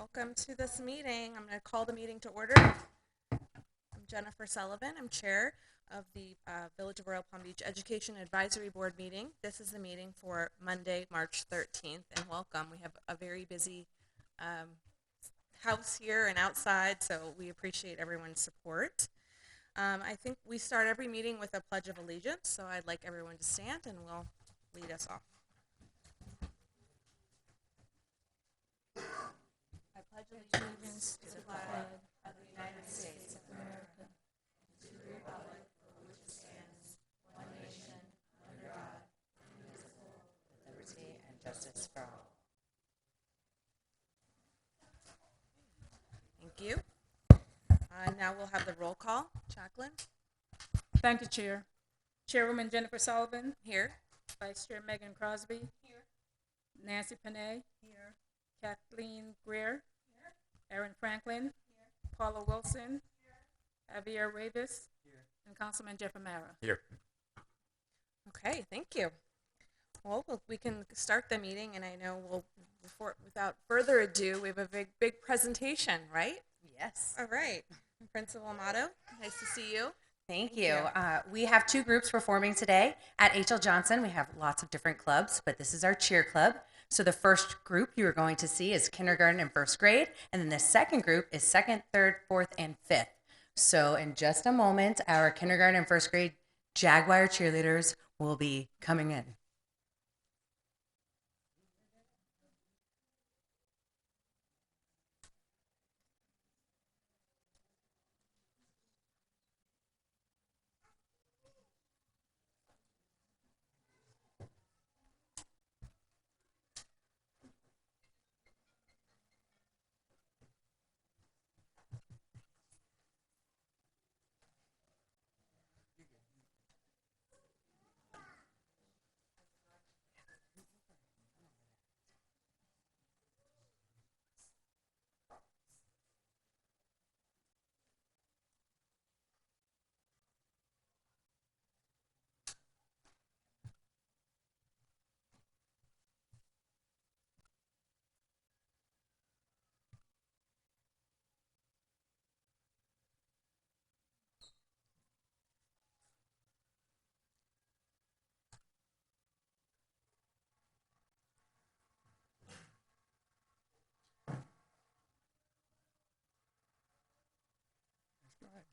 Welcome to this meeting. I'm going to call the meeting to order. I'm Jennifer Sullivan. I'm chair of the Village of Royal Palm Beach Education Advisory Board meeting. This is the meeting for Monday, March 13th, and welcome. We have a very busy house here and outside, so we appreciate everyone's support. I think we start every meeting with a Pledge of Allegiance, so I'd like everyone to stand and we'll lead us off. I pledge allegiance to the flag of the United States of America, to the republic for which it stands, one nation, under God, indivisible, with liberty and justice for all. Thank you. Now we'll have the roll call. Jacqueline? Thank you, Chair. Chairwoman Jennifer Sullivan. Here. Vice Chair Megan Crosby. Here. Nancy Panay. Here. Kathleen Greer. Here. Aaron Franklin. Here. Paula Wilson. Here. Javier Reyes. Here. And Councilman Jeff Amara. Here. Okay, thank you. Well, we can start the meeting, and I know without further ado, we have a big presentation, right? Yes. All right. Principal Amato, nice to see you. Thank you. We have two groups performing today. At H.L. Johnson, we have lots of different clubs, but this is our cheer club. So the first group you are going to see is kindergarten and first grade, and then the second group is second, third, fourth, and fifth. So in just a moment, our kindergarten and first grade Jaguar cheerleaders will be coming in.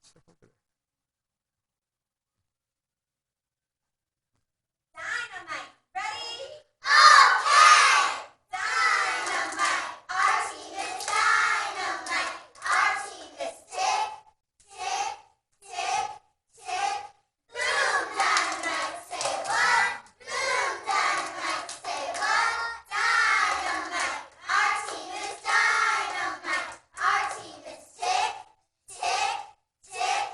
Step over there. Dynamite. Ready? Okay! Dynamite. Our team is dynamite. Our team is tick, tick, tick, tick. Boom dynamite. Say what? Boom dynamite. Say what? Dynamite. Our team is dynamite. Our team is tick, tick, tick,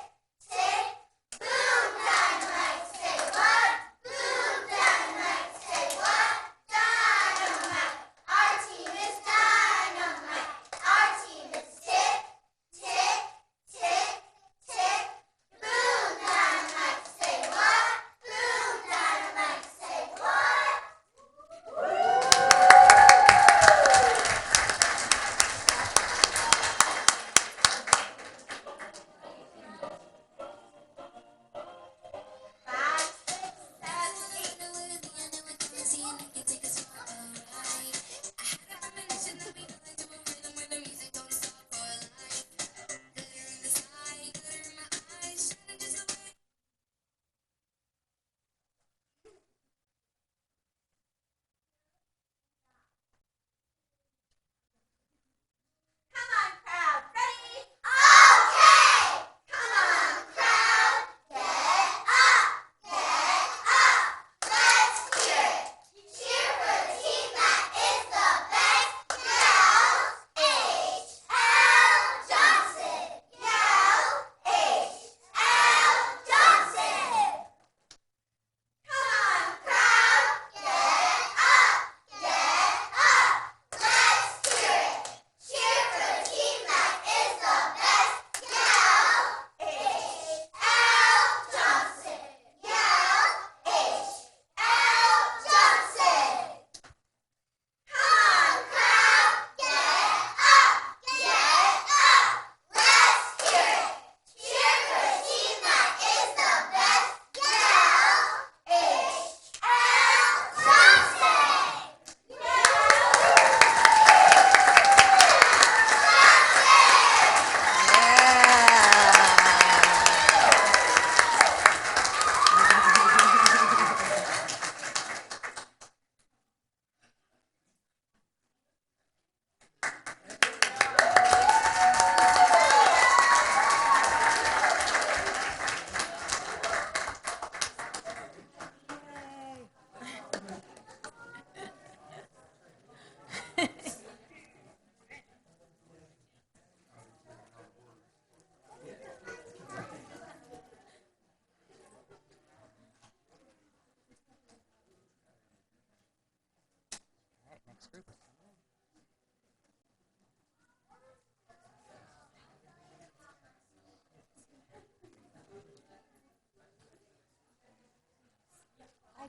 Hi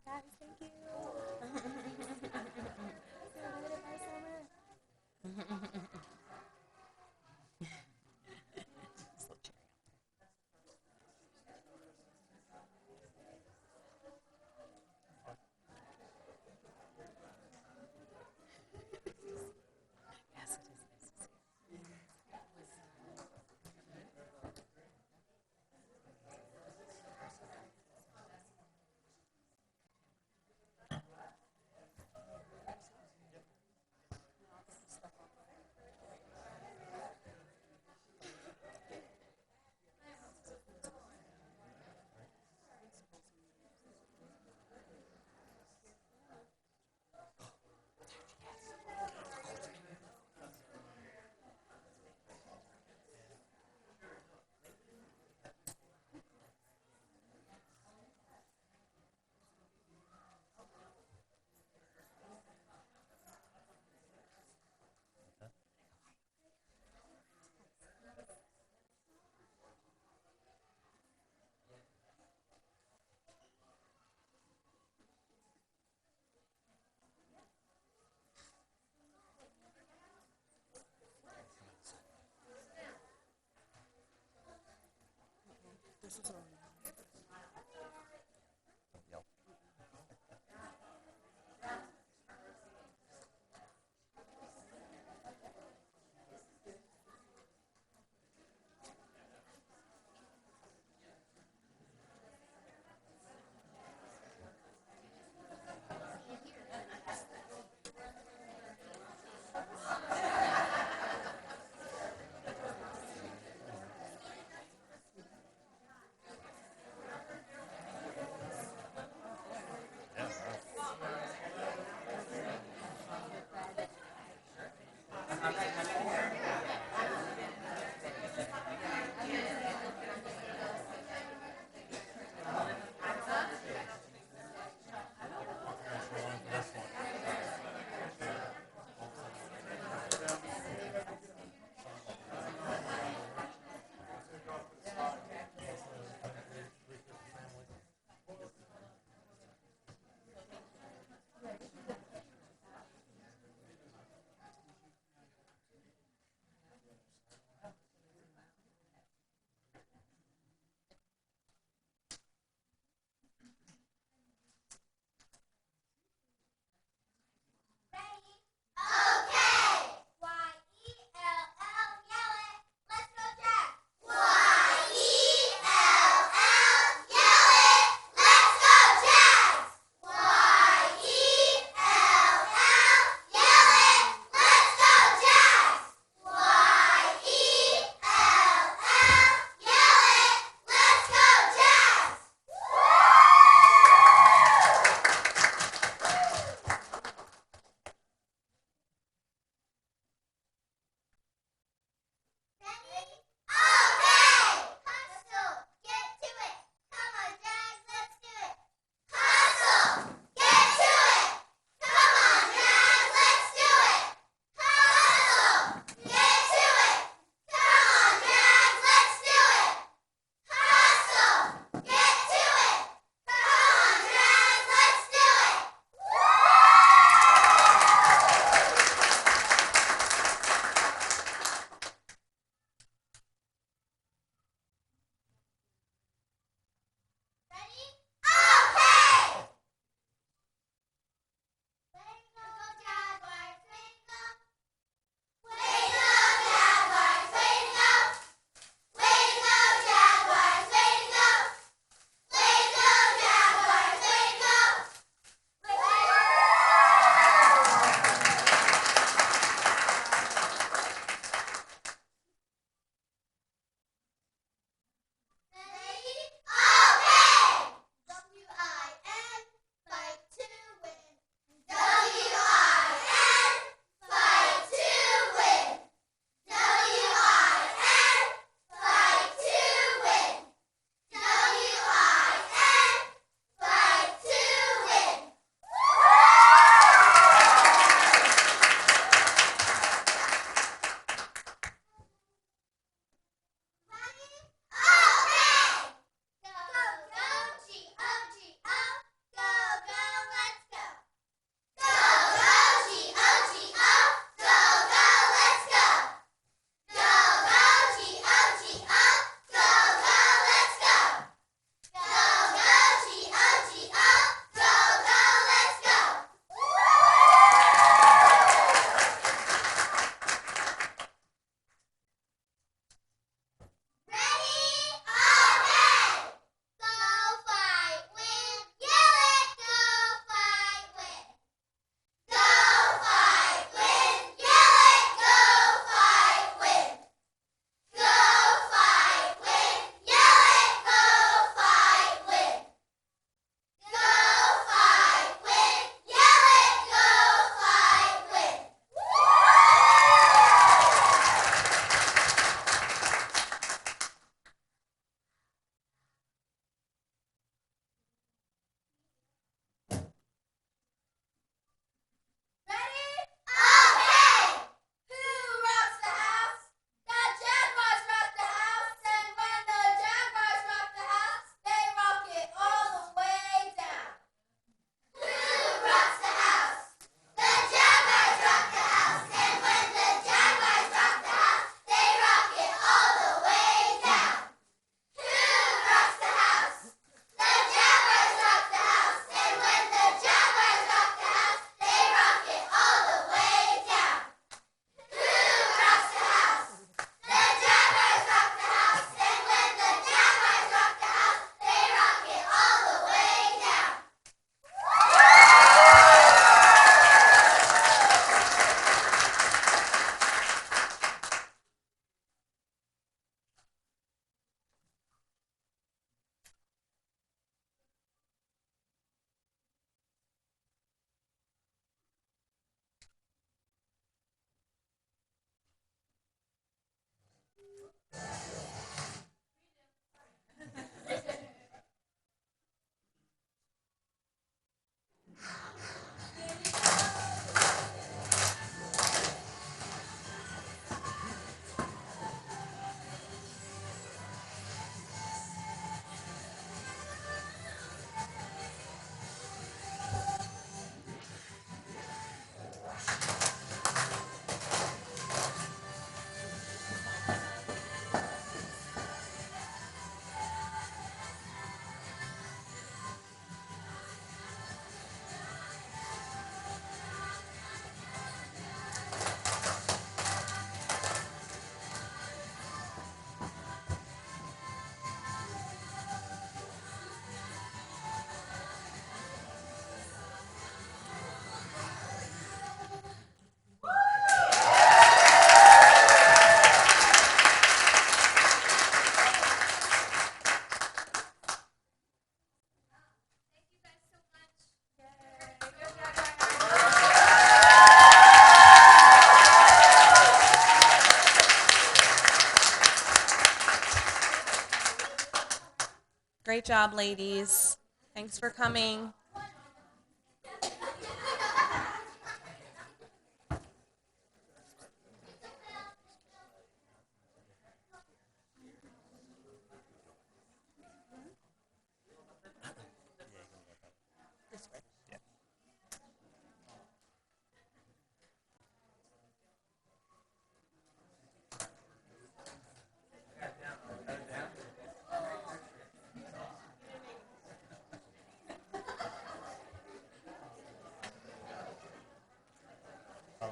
guys, thank you. See you later, bye Summer. Yes, it is nice to see you. job, ladies. Thanks for coming.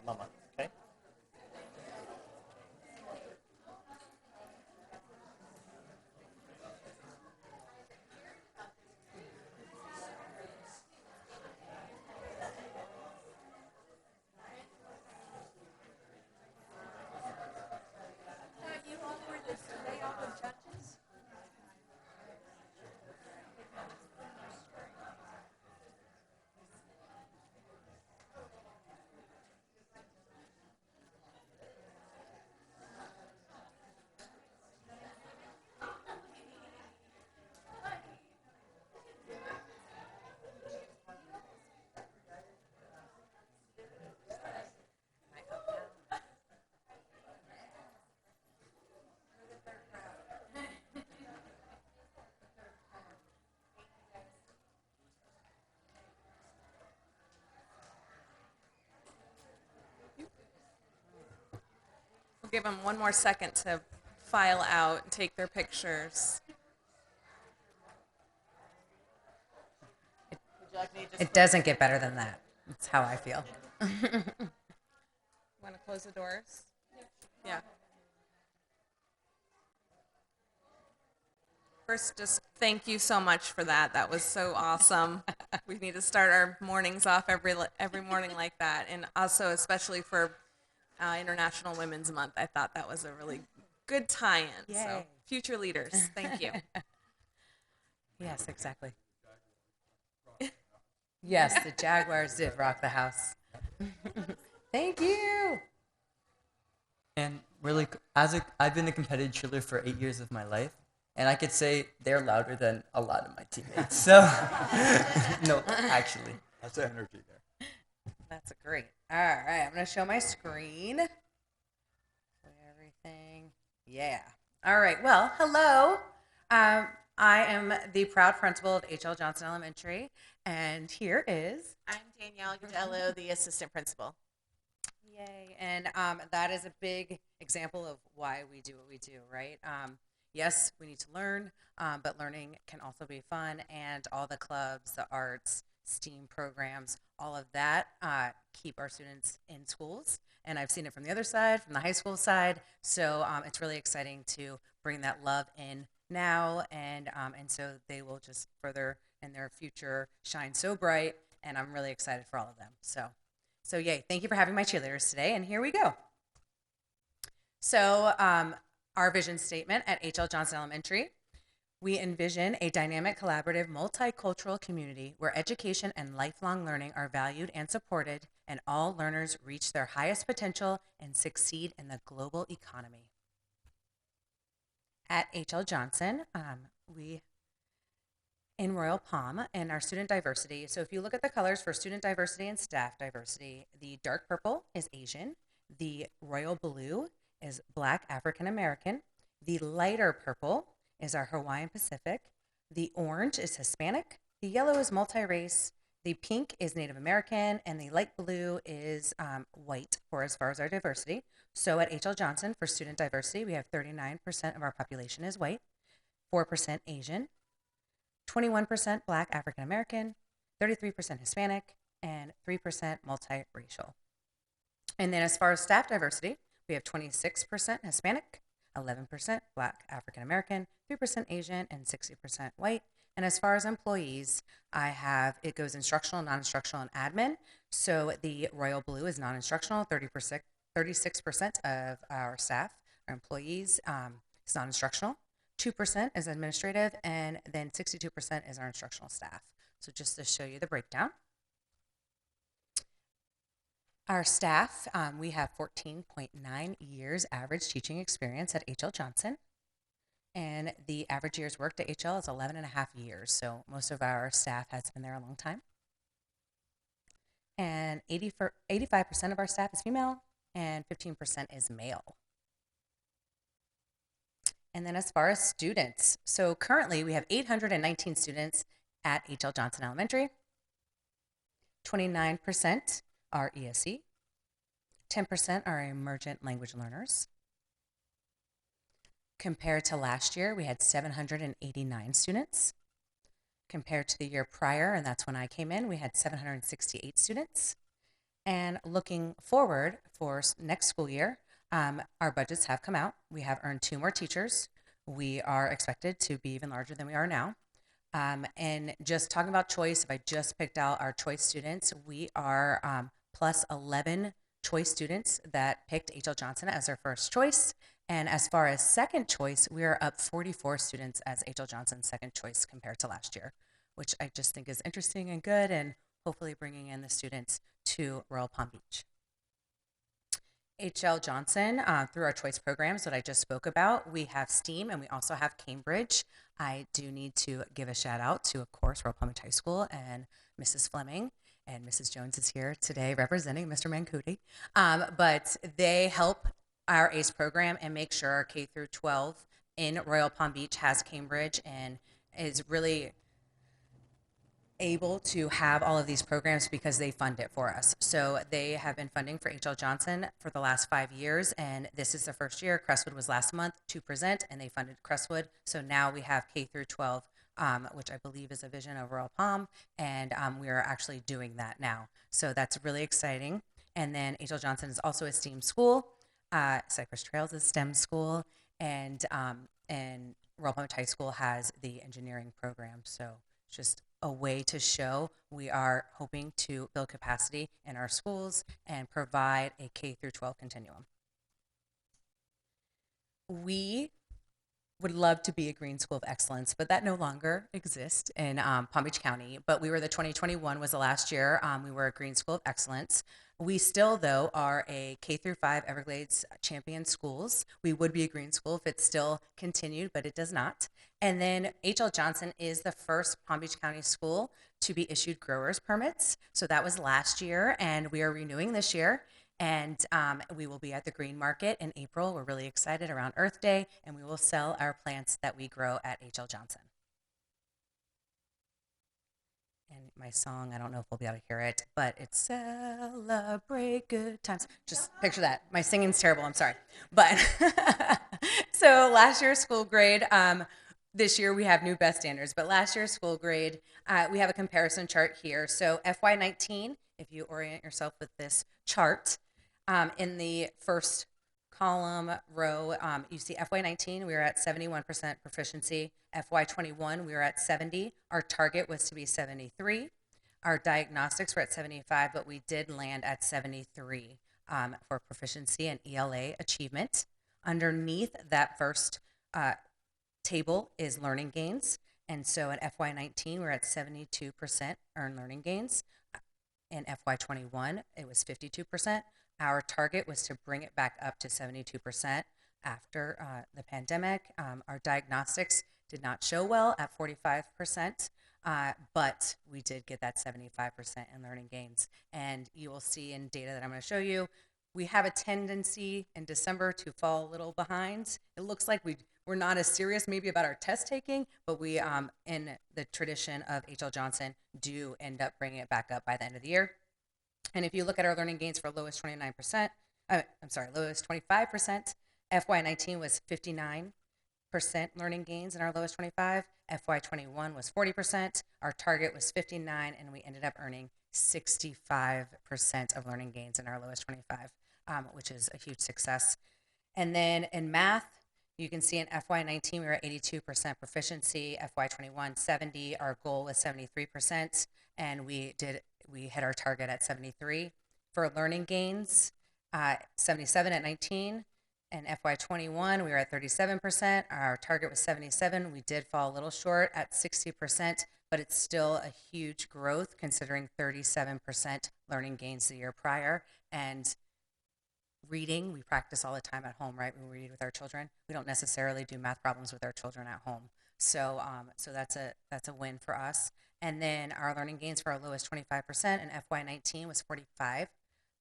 Mama, okay? We'll give them one more second to file out and take their pictures. It doesn't get better than that. That's how I feel. Want to close the doors? Yeah. First, just thank you so much for that. That was so awesome. We need to start our mornings off every morning like that, and also especially for International Women's Month. I thought that was a really good tie-in. So, Yay. future leaders, thank you. Yes, exactly. Yes, the Jaguars did rock the house. Thank you. And really, I've been a competitive cheerleader for 8 years of my life, and I could say they're louder than a lot of my teammates. So, no, actually. That's the energy there. That's great. All right, I'm going to show my screen. Everything. Yeah. All right. Well, hello. I am the proud principal of H.L. Johnson Elementary, and here is. I'm Danielle Godello, the assistant principal. Yay. And that is a big example of why we do what we do, right? Yes, we need to learn, but learning can also be fun, and all the clubs, the arts, STEAM programs, all of that keep our students in schools. And I've seen it from the other side, from the high school side. So it's really exciting to bring that love in now, and so they will just further in their future shine so bright. And I'm really excited for all of them. So yay! Thank you for having my cheerleaders today. And here we go. So our vision statement at H.L. Johnson Elementary. We envision a dynamic, collaborative, multicultural community where education and lifelong learning are valued and supported, and all learners reach their highest potential and succeed in the global economy. At H.L. Johnson, we in Royal Palm and our student diversity. So if you look at the colors for student diversity and staff diversity, the dark purple is Asian, the royal blue is Black African American, the lighter purple is our Hawaiian Pacific, the orange is Hispanic, the yellow is multi-race, the pink is Native American, and the light blue is white for as far as our diversity. So at H.L. Johnson, for student diversity, we have 39% of our population is white, 4% Asian, 21% Black African American, 33% Hispanic, and 3% multiracial. And then as far as staff diversity, we have 26% Hispanic, 11% Black African American, 3% Asian, and 60% white. And as far as employees, it goes instructional, non-instructional, and admin. So the royal blue is non-instructional, 36% of our staff, our employees, is non-instructional. 2% is administrative, and then 62% is our instructional staff. So just to show you the breakdown. Our staff, we have 14.9 years average teaching experience at H.L. Johnson. And the average years worked at HL is 11 and a half years. So most of our staff has been there a long time. And 85% of our staff is female and 15% is male. And then as far as students, so currently we have 819 students at H.L. Johnson Elementary. 29% are ESE. 10% are emergent language learners. Compared to last year, we had 789 students. Compared to the year prior, and that's when I came in, we had 768 students. And looking forward for next school year, our budgets have come out. We have earned 2 more teachers. We are expected to be even larger than we are now. And just talking about choice, if I just picked out our choice students, we are plus 11 choice students that picked H.L. Johnson as their first choice. And as far as second choice, we are up 44 students as H.L. Johnson's second choice compared to last year, which I just think is interesting and good, and hopefully bringing in the students to Royal Palm Beach. H.L. Johnson, through our choice programs that I just spoke about, we have STEAM and we also have Cambridge. I do need to give a shout out to, of course, Royal Palm Beach High School and Mrs. Fleming, and Mrs. Jones is here today representing Mr. Mancuti. But they help our ACE program and make sure our K through 12 in Royal Palm Beach has Cambridge and is really able to have all of these programs because they fund it for us. So they have been funding for H.L. Johnson for the last 5 years, and this is the first year. Crestwood was last month to present, and they funded Crestwood. So now we have K through 12, which I believe is a vision of Royal Palm, and we are actually doing that now. So that's really exciting. And then H.L. Johnson is also a STEAM school. Cypress Trails is STEM school, and Royal Palm Beach High School has the engineering program. So just a way to show we are hoping to build capacity in our schools and provide a K through 12 continuum. We would love to be a Green School of Excellence, but that no longer exists in Palm Beach County. But we were the 2021 was the last year. We were a Green School of Excellence. We still, though, are a K through 5 Everglades champion schools. We would be a Green School if it still continued, but it does not. And then H.L. Johnson is the first Palm Beach County school to be issued growers permits. So that was last year, and we are renewing this year. And we will be at the Green Market in April. We're really excited around Earth Day, and we will sell our plants that we grow at H.L. Johnson. And my song, I don't know if we'll be able to hear it, but it's Celebrate Good Times. Just picture that. My singing's terrible, I'm sorry. But so last year's school grade, this year we have new best standards, but last year's school grade, we have a comparison chart here. So FY19, if you orient yourself with this chart, in the first column row, you see FY19, we were at 71% proficiency. FY21, we were at 70. Our target was to be 73. Our diagnostics were at 75, but we did land at 73 for proficiency and ELA achievement. Underneath that first table is learning gains. And so at FY19, we're at 72% earned learning gains. In FY21, it was 52%. Our target was to bring it back up to 72% after the pandemic. Our diagnostics did not show well at 45%, but we did get that 75% in learning gains. And you will see in data that I'm going to show you, we have a tendency in December to fall a little behind. It looks like we're not as serious maybe about our test taking, but we, in the tradition of H.L. Johnson, do end up bringing it back up by the end of the year. And if you look at our learning gains for lowest 25%, FY19 was 59% learning gains in our lowest 25. FY21 was 40%. Our target was 59, and we ended up earning 65% of learning gains in our lowest 25, which is a huge success. And then in math, you can see in FY19, we were at 82% proficiency, FY21, 70. Our goal was 73%, and we hit our target at 73. For learning gains, 77 at 19. And FY21, we were at 37%. Our target was 77. We did fall a little short at 60%, but it's still a huge growth considering 37% learning gains the year prior. And reading, we practice all the time at home, right? We read with our children. We don't necessarily do math problems with our children at home. So, so that's a win for us. And then our learning gains for our lowest 25% in FY19 was 45%.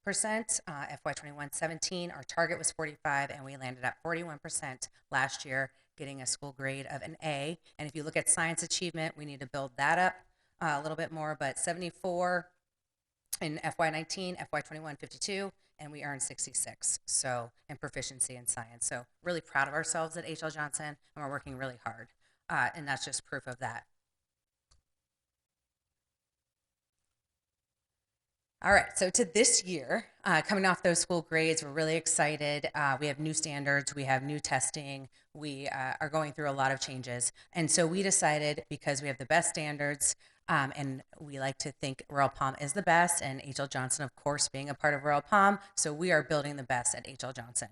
FY21 17, our target was 45, and we landed at 41% last year, getting a school grade of an A. And if you look at science achievement, we need to build that up a little bit more, but 74 in FY19, FY21 52, and we earned 66. So, in proficiency in science. So, really proud of ourselves at H.L. Johnson, and we're working really hard. And that's just proof of that. All right, so to this year, coming off those school grades, we're really excited. We have new standards, we have new testing, we are going through a lot of changes. And so we decided, because we have the best standards, and we like to think Royal Palm is the best, and H.L. Johnson, of course, being a part of Royal Palm, so we are building the best at H.L. Johnson.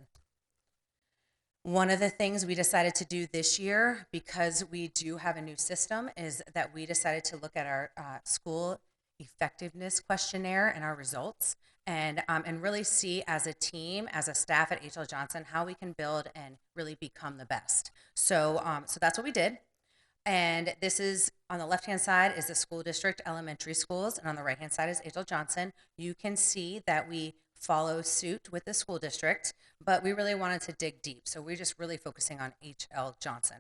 One of the things we decided to do this year, because we do have a new system, is that we decided to look at our school effectiveness questionnaire and our results, and really see as a team, as a staff at H.L. Johnson, how we can build and really become the best. So, so that's what we did. And this is, on the left-hand side is the school district elementary schools, and on the right-hand side is H.L. Johnson. You can see that we follow suit with the school district, but we really wanted to dig deep. So we're just really focusing on H.L. Johnson.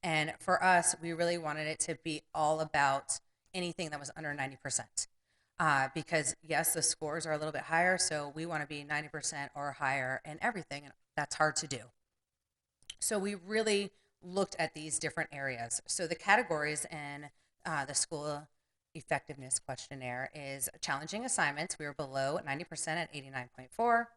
And for us, we really wanted it to be all about anything that was under 90%. Because yes, the scores are a little bit higher, so we want to be 90% or higher in everything, and that's hard to do. So we really looked at these different areas. So the categories in the school effectiveness questionnaire is challenging assignments. We were below 90% at 89.4,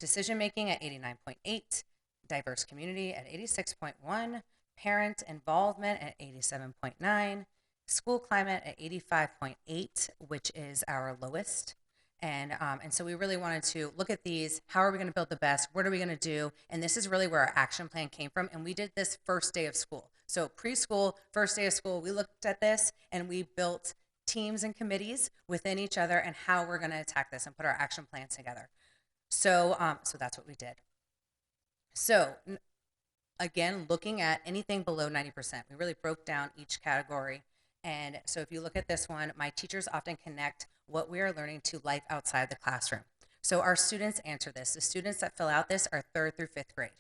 decision making at 89.8, diverse community at 86.1, parent involvement at 87.9, school climate at 85.8, which is our lowest. And so we really wanted to look at these. How are we going to build the best? What are we going to do? And this is really where our action plan came from. And we did this first day of school. So preschool, first day of school, we looked at this and we built teams and committees within each other and how we're going to attack this and put our action plans together. So, so that's what we did. So again, looking at anything below 90%, we really broke down each category. And so if you look at this one, my teachers often connect what we are learning to life outside the classroom. So our students answer this. The students that fill out this are 3rd through 5th grade.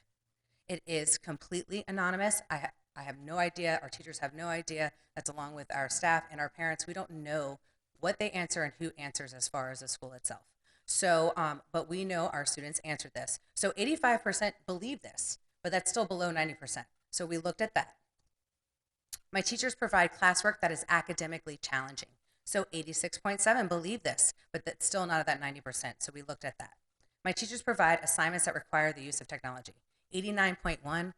It is completely anonymous. I have no idea. Our teachers have no idea. That's along with our staff and our parents. We don't know what they answer and who answers as far as the school itself. So, but we know our students answered this. So 85% believe this, but that's still below 90%. So we looked at that. My teachers provide classwork that is academically challenging. So 86.7 believe this, but that's still not at that 90%. So we looked at that. My teachers provide assignments that require the use of technology. 89.1,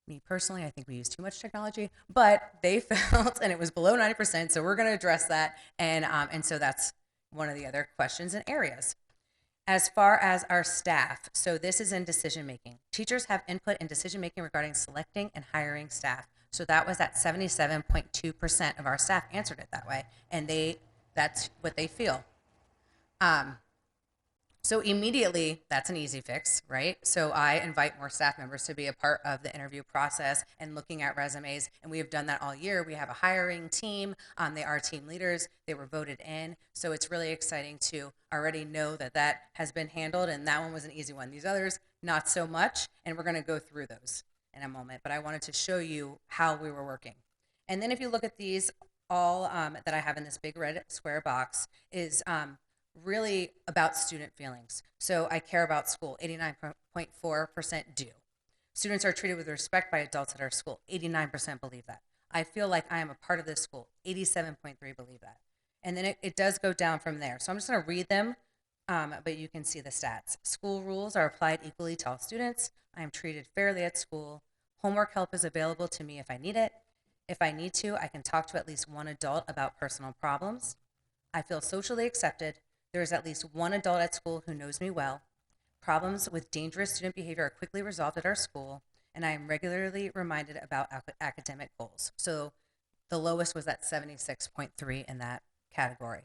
me personally, I think we use too much technology, but they felt, and it was below 90%, so we're going to address that. And so that's one of the other questions and areas. As far as our staff, so this is in decision making. Teachers have input in decision making regarding selecting and hiring staff. So that was at 77.2% of our staff answered it that way, and that's what they feel. So immediately, that's an easy fix, right? So I invite more staff members to be a part of the interview process and looking at resumes, and we have done that all year. We have a hiring team. They are team leaders. They were voted in, so it's really exciting to already know that that has been handled, and that one was an easy one. These others, not so much, and we're going to go through those in a moment, but I wanted to show you how we were working. And then if you look at these, all that I have in this big red square box is really about student feelings. So I care about school, 89.4% do. Students are treated with respect by adults at our school, 89% believe that. I feel like I am a part of this school, 87.3 believe that. And then it does go down from there. So I'm just gonna read them, but you can see the stats. School rules are applied equally to all students. I am treated fairly at school. Homework help is available to me if I need it. If I need to, I can talk to at least one adult about personal problems. I feel socially accepted. There is at least one adult at school who knows me well. Problems with dangerous student behavior are quickly resolved at our school, and I am regularly reminded about academic goals. So the lowest was at 76.3 in that category.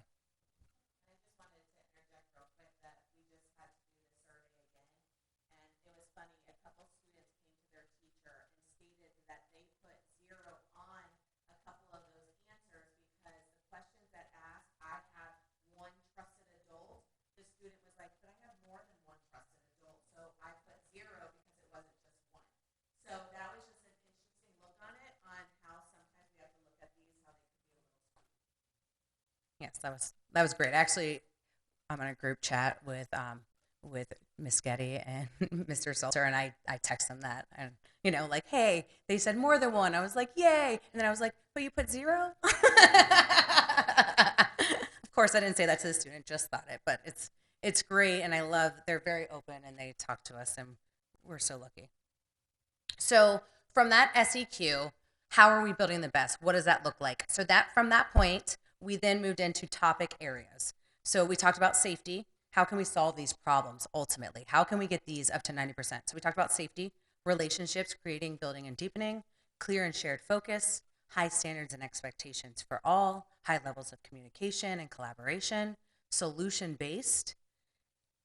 that was great. Actually, I'm in a group chat with Miss Getty and Mr. Salter, and I text them that, and like, hey, they said more than one. I was like, yay, and then I was like, but you put 0. Of course, I didn't say that to the student, just thought it, but it's great, and I love they're very open and they talk to us, and we're so lucky. So from that SEQ, how are we building the best? What does that look like? So that from that point, we then moved into topic areas. So we talked about safety. How can we solve these problems ultimately? How can we get these up to 90%? So we talked about safety, relationships, creating, building, and deepening, clear and shared focus, high standards and expectations for all, high levels of communication and collaboration, solution-based,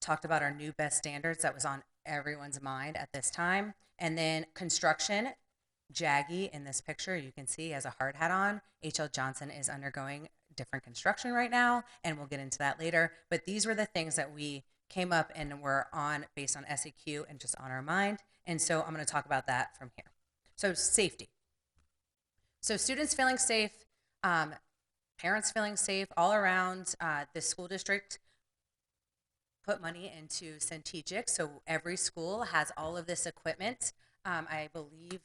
talked about our new best standards that was on everyone's mind at this time, and then construction. Jaggy in this picture, you can see, has a hard hat on. H.L. Johnson is undergoing different construction right now, and we'll get into that later. But these were the things that we came up and were on based on SEQ and just on our mind. And so I'm going to talk about that from here. So safety. So students feeling safe, parents feeling safe, all around. The school district put money into Centegic, so every school has all of this equipment. I believe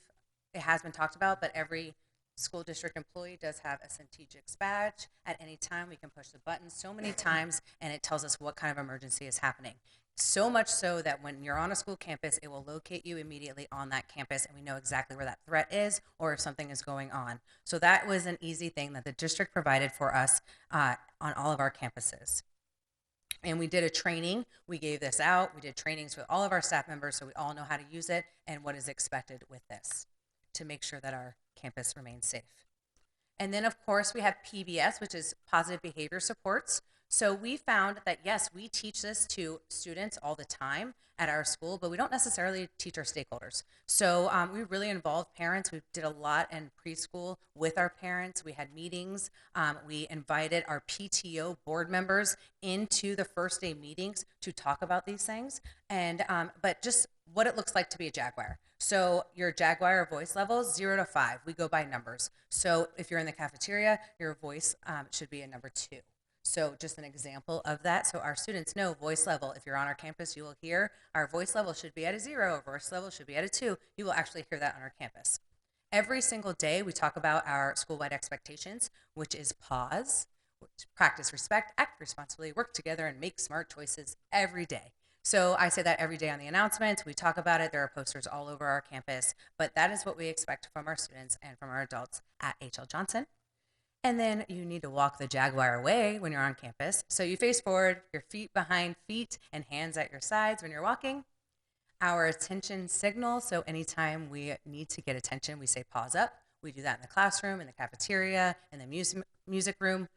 it has been talked about, but every school district employee does have a Centegic badge. At any time, we can push the button so many times, and it tells us what kind of emergency is happening. So much so that when you're on a school campus, it will locate you immediately on that campus, and we know exactly where that threat is or if something is going on. So that was an easy thing that the district provided for us on all of our campuses. And we did a training. We gave this out. We did trainings with all of our staff members so we all know how to use it and what is expected with this to make sure that our campus remains safe. And then, of course, we have PBS, which is positive behavior supports. So we found that, yes, we teach this to students all the time at our school, but we don't necessarily teach our stakeholders. So we really involved parents. We did a lot in preschool with our parents. We had meetings. We invited our PTO board members into the first day meetings to talk about these things, and but just what it looks like to be a Jaguar. So your Jaguar voice levels, 0 to 5. We go by numbers. So if you're in the cafeteria, your voice should be a number 2. So just an example of that. So our students know voice level. If you're on our campus, you will hear our voice level should be at a 0, our voice level should be at a 2. You will actually hear that on our campus. Every single day, we talk about our school-wide expectations, which is pause, practice respect, act responsibly, work together, and make smart choices every day. So I say that every day on the announcement. We talk about it. There are posters all over our campus, but that is what we expect from our students and from our adults at H.L. Johnson. And then you need to walk the Jaguar away when you're on campus. So you face forward, your feet behind feet, and hands at your sides when you're walking. Our attention signal, so anytime we need to get attention, we say pause up. We do that in the classroom, in the cafeteria, in the music room.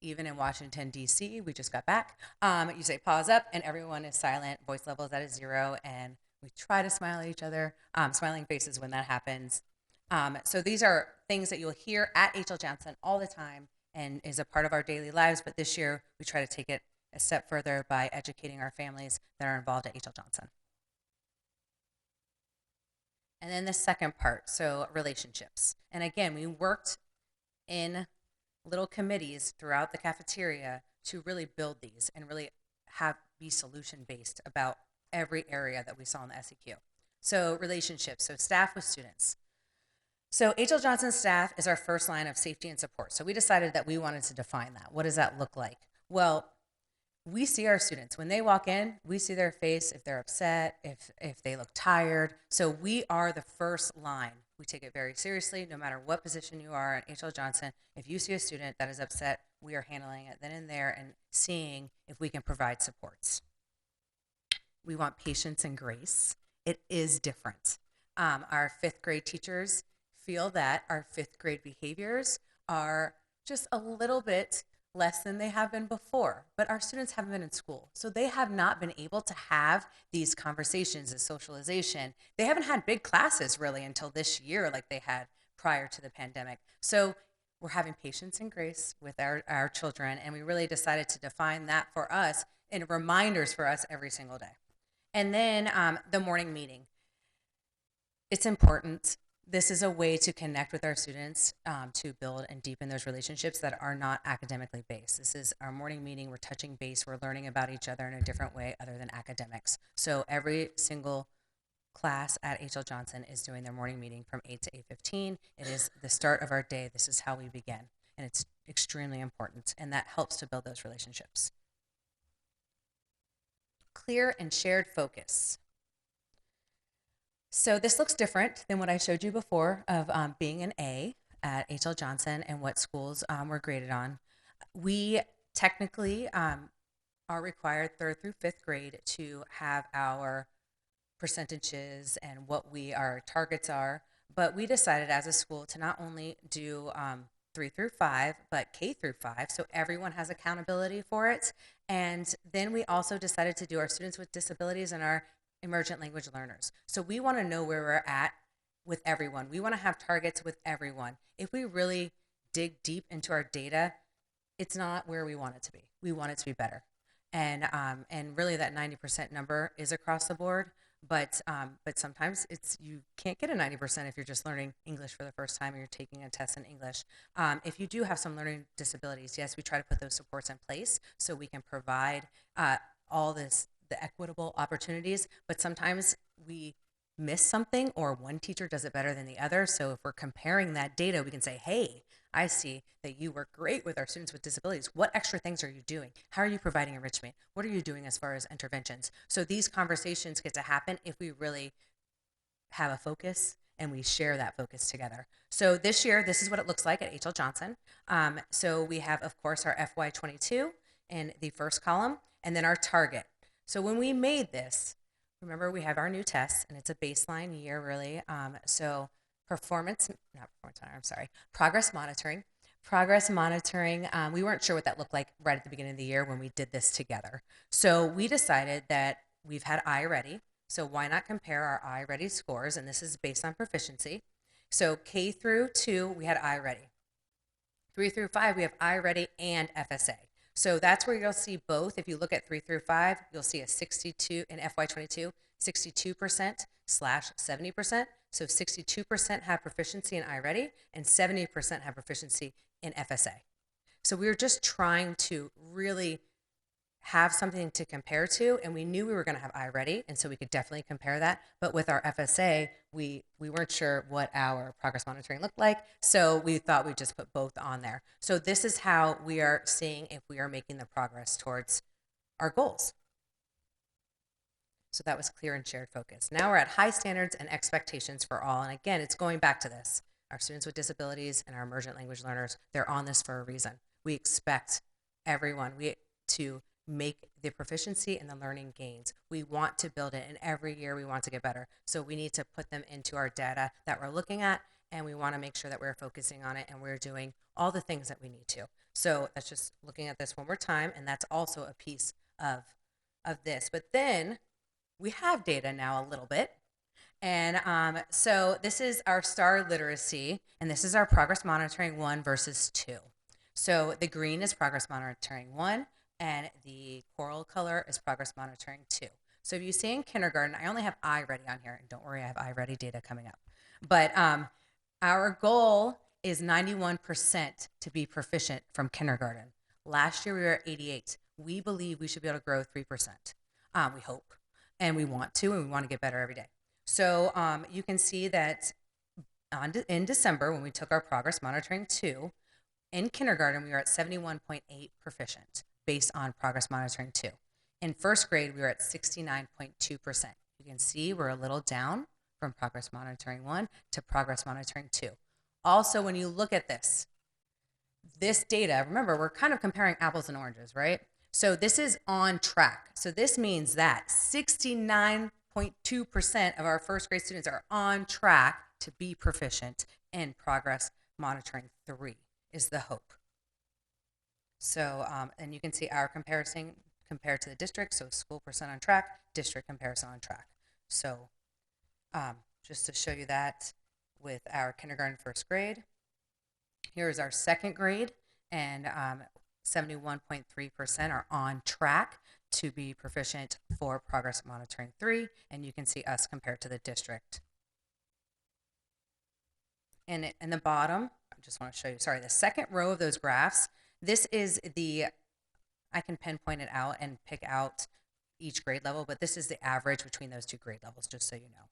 Even in Washington, D.C., we just got back. You say pause up, and everyone is silent. Voice level is at a 0, and we try to smile at each other, smiling faces when that happens. So these are things that you'll hear at H.L. Johnson all the time and is a part of our daily lives, but this year we try to take it a step further by educating our families that are involved at H.L. Johnson. And then the second part, so relationships. And again, we worked in little committees throughout the cafeteria to really build these and really be solution-based about every area that we saw in the SEQ. So relationships, so staff with students. So H.L. Johnson staff is our first line of safety and support. So we decided that we wanted to define that. What does that look like? Well, we see our students. When they walk in, we see their face, if they're upset, if they look tired. So we are the first line. We take it very seriously, no matter what position you are at H.L. Johnson. If you see a student that is upset, we are handling it then and there and seeing if we can provide supports. We want patience and grace. It is different. Our 5th grade teachers feel that our 5th grade behaviors are just a little bit less than they have been before, but our students haven't been in school, so they have not been able to have these conversations, this socialization. They haven't had big classes really until this year like they had prior to the pandemic. So we're having patience and grace with our children, and we really decided to define that for us and reminders for us every single day. And then the morning meeting. It's important. this is a way to connect with our students, to build and deepen those relationships that are not academically based. This is our morning meeting. We're touching base. We're learning about each other in a different way other than academics. So every single class at H.L. Johnson is doing their morning meeting from 8 to 8:15. It is the start of our day. This is how we begin. And it's extremely important. And that helps to build those relationships. Clear and shared focus. So this looks different than what I showed you before of being an A at H.L. Johnson and what schools were graded on. We technically are required 3rd through 5th grade to have our percentages and what our targets are, but we decided as a school to not only do 3 through 5, but K through 5, so everyone has accountability for it. And then we also decided to do our students with disabilities and our emergent language learners. So we want to know where we're at with everyone. We want to have targets with everyone. If we really dig deep into our data, it's not where we want it to be. We want it to be better. And really that 90% number is across the board, but sometimes you can't get a 90% if you're just learning English for the first time and you're taking a test in English. If you do have some learning disabilities, yes, we try to put those supports in place so we can provide all the equitable opportunities, but sometimes we miss something or one teacher does it better than the other. So if we're comparing that data, we can say, hey, I see that you work great with our students with disabilities. What extra things are you doing? How are you providing enrichment? What are you doing as far as interventions? So these conversations get to happen if we really have a focus and we share that focus together. So this year, this is what it looks like at H.L. Johnson. So we have, of course, our FY22 in the first column, and then our target. So when we made this, remember we have our new tests, and it's a baseline year, really. So progress monitoring. Progress monitoring, we weren't sure what that looked like right at the beginning of the year when we did this together. So we decided that we've had iReady, so why not compare our iReady scores, and this is based on proficiency. So K through 2, we had iReady. 3 through 5, we have iReady and FSA. So that's where you'll see both. If you look at 3 through 5, you'll see a 62 in FY22, 62%/70%. So 62% have proficiency in iReady and 70% have proficiency in FSA. So we were just trying to really have something to compare to, and we knew we were going to have iReady, and so we could definitely compare that. But with our FSA, we weren't sure what our progress monitoring looked like, so we thought we'd just put both on there. So this is how we are seeing if we are making the progress towards our goals. So that was clear and shared focus. Now we're at high standards and expectations for all, and again, it's going back to this. Our students with disabilities and our emergent language learners, they're on this for a reason. We expect everyone to make the proficiency and the learning gains. We want to build it, and every year we want to get better. So we need to put them into our data that we're looking at, and we want to make sure that we're focusing on it and we're doing all the things that we need to. So that's just looking at this one more time, and that's also a piece of this. But then we have data now a little bit. And so this is our STAR literacy, and this is our progress monitoring 1 versus 2. So the green is progress monitoring 1, and the coral color is progress monitoring 2. So if you see in kindergarten, I only have iReady on here, and don't worry, I have iReady data coming up. But our goal is 91% to be proficient from kindergarten. Last year we were at 88. We believe we should be able to grow 3%. We hope, and we want to, and we want to get better every day. So you can see that in December, when we took our progress monitoring 2, in kindergarten, we were at 71.8 proficient based on progress monitoring 2. In first grade, we were at 69.2%. You can see we're a little down from progress monitoring 1 to progress monitoring 2. Also, when you look at this data, remember, we're kind of comparing apples and oranges, right? So this is on track. So this means that 69.2% of our first grade students are on track to be proficient in progress monitoring 3 is the hope. So, and you can see our comparison compared to the district. So school percent on track, district comparison on track. So just to show you that with our kindergarten first grade, here's our second grade, and 71.3% are on track to be proficient for progress monitoring 3, and you can see us compared to the district. And in the bottom, I just want to show you, sorry, the second row of those graphs, this is I can pinpoint it out and pick out each grade level, but this is the average between those two grade levels, just so you know.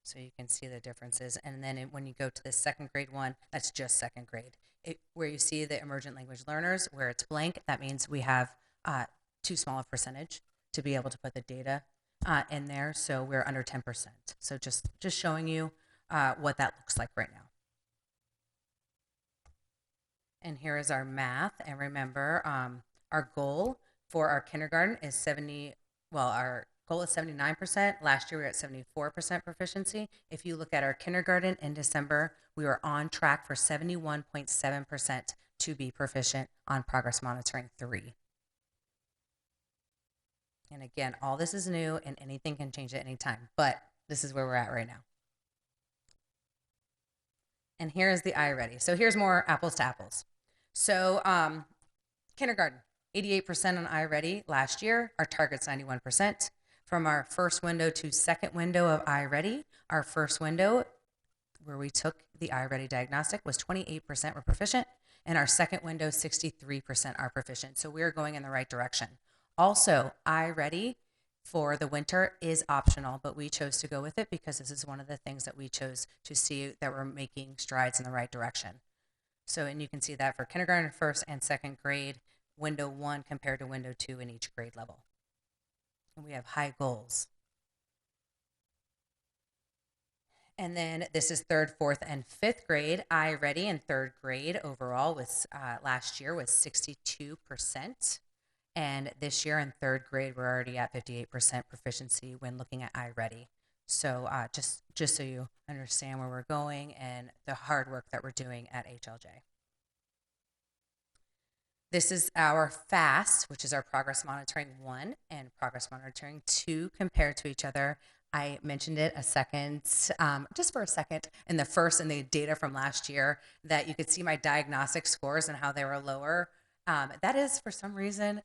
So you can see the differences. And then when you go to the second grade one, that's just second grade. Where you see the emergent language learners, where it's blank, that means we have too small a percentage to be able to put the data in there. So we're under 10%. So just showing you what that looks like right now. And here is our math. And remember, our goal for our kindergarten is our goal is 79%. Last year we were at 74% proficiency. If you look at our kindergarten in December, we were on track for 71.7% to be proficient on Progress Monitoring 3. And again, all this is new and anything can change at any time, but this is where we're at right now. And here is the iReady. So here's more apples to apples. So kindergarten, 88% on iReady last year. Our target's 91%. From our first window to second window of iReady, our first window where we took the iReady diagnostic was 28% were proficient, and our second window, 63% are proficient. So we're going in the right direction. Also, iReady for the winter is optional, but we chose to go with it because this is one of the things that we chose to see that we're making strides in the right direction. So, and you can see that for kindergarten, first and second grade, window 1 compared to window 2 in each grade level. And we have high goals. And then this is third, fourth, and fifth grade. iReady in third grade overall was last year was 62%. And this year in third grade, we're already at 58% proficiency when looking at iReady. So just so you understand where we're going and the hard work that we're doing at HLJ. This is our FAST, which is our Progress Monitoring 1 and Progress Monitoring 2 compared to each other. I mentioned it just for a second, in the data from last year, that you could see my diagnostic scores and how they were lower. That is, for some reason,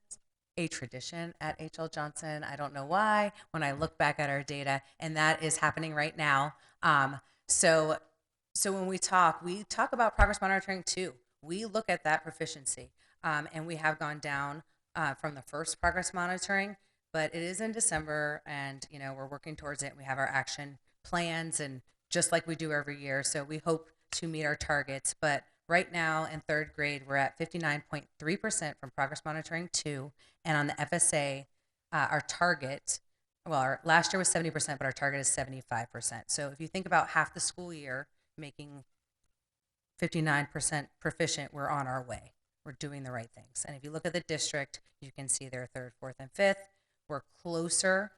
a tradition at H.L. Johnson. I don't know why, when I look back at our data, and that is happening right now. So when we talk about Progress Monitoring 2. We look at that proficiency, and we have gone down from the first Progress Monitoring, but it is in December, and we're working towards it. We have our action plans, and just like we do every year, so we hope to meet our targets. But right now in third grade, we're at 59.3% from Progress Monitoring 2, and on the FSA, our target, last year was 70%, but our target is 75%. So if you think about half the school year making 59% proficient, we're on our way. We're doing the right things. And if you look at the district, you can see their third, fourth, and fifth. We're closer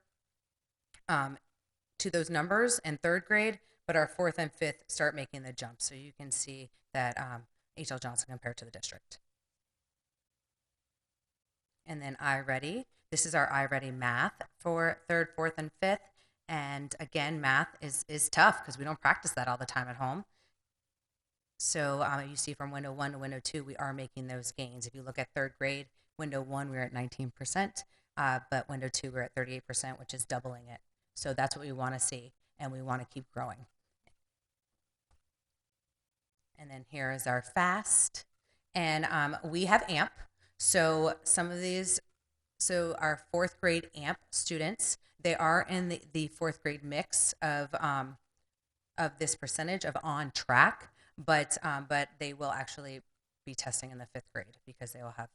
to those numbers in third grade, but our fourth and fifth start making the jump. So you can see that H.L. Johnson compared to the district. And then iReady. This is our iReady math for third, fourth, and fifth. And again, math is tough because we don't practice that all the time at home. So you see from window 1 to window 2, we are making those gains. If you look at third grade, window 1, we were at 19%, but window 2, we're at 38%, which is doubling it. So that's what we want to see, and we want to keep growing. And then here is our FAST. And we have AMP. So our fourth grade AMP students, they are in the fourth grade mix of this percentage of on track, but they will actually be testing in the fifth grade because they will have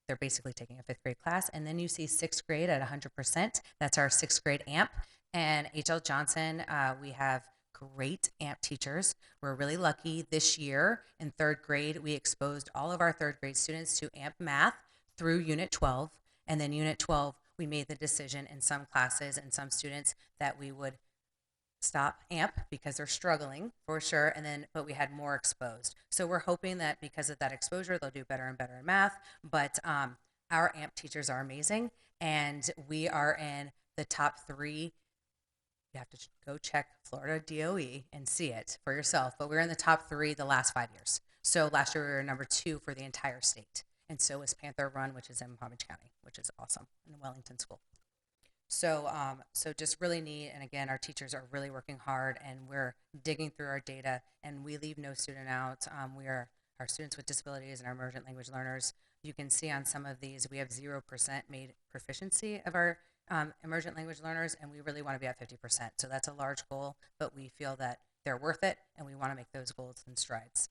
they're basically taking a fifth grade class. And then you see sixth grade at 100%. That's our sixth grade AMP. And H.L. Johnson, we have great AMP teachers. We're really lucky this year in third grade. We exposed all of our third grade students to AMP math through Unit 12. And then Unit 12, we made the decision in some classes and some students that we would stop AMP because they're struggling for sure, but we had more exposed. So we're hoping that because of that exposure, they'll do better and better in math. But our AMP teachers are amazing, and we are in the top 3. You have to go check Florida DOE and see it for yourself. But we're in the top 3 the last 5 years. So last year we were number 2 for the entire state, and so was Panther Run, which is in Palm Beach County, which is awesome, in Wellington School. So just really neat. And again, our teachers are really working hard, and we're digging through our data, and we leave no student out. We are our students with disabilities and our emergent language learners. You can see on some of these, we have 0% made proficiency of our emergent language learners, and we really want to be at 50%. So that's a large goal, but we feel that they're worth it, and we want to make those goals and strides.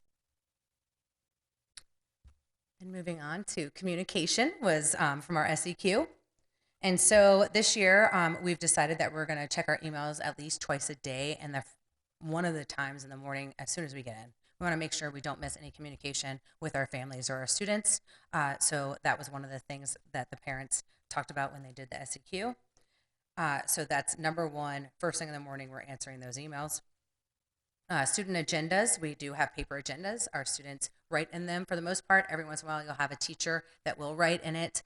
And moving on to communication was from our SEQ. And so this year, we've decided that we're going to check our emails at least twice a day, and one of the times in the morning as soon as we get in. We want to make sure we don't miss any communication with our families or our students. So that was one of the things that the parents talked about when they did the SEQ. So that's number one. First thing in the morning, we're answering those emails. Student agendas, we do have paper agendas. Our students write in them for the most part. Every once in a while, you'll have a teacher that will write in it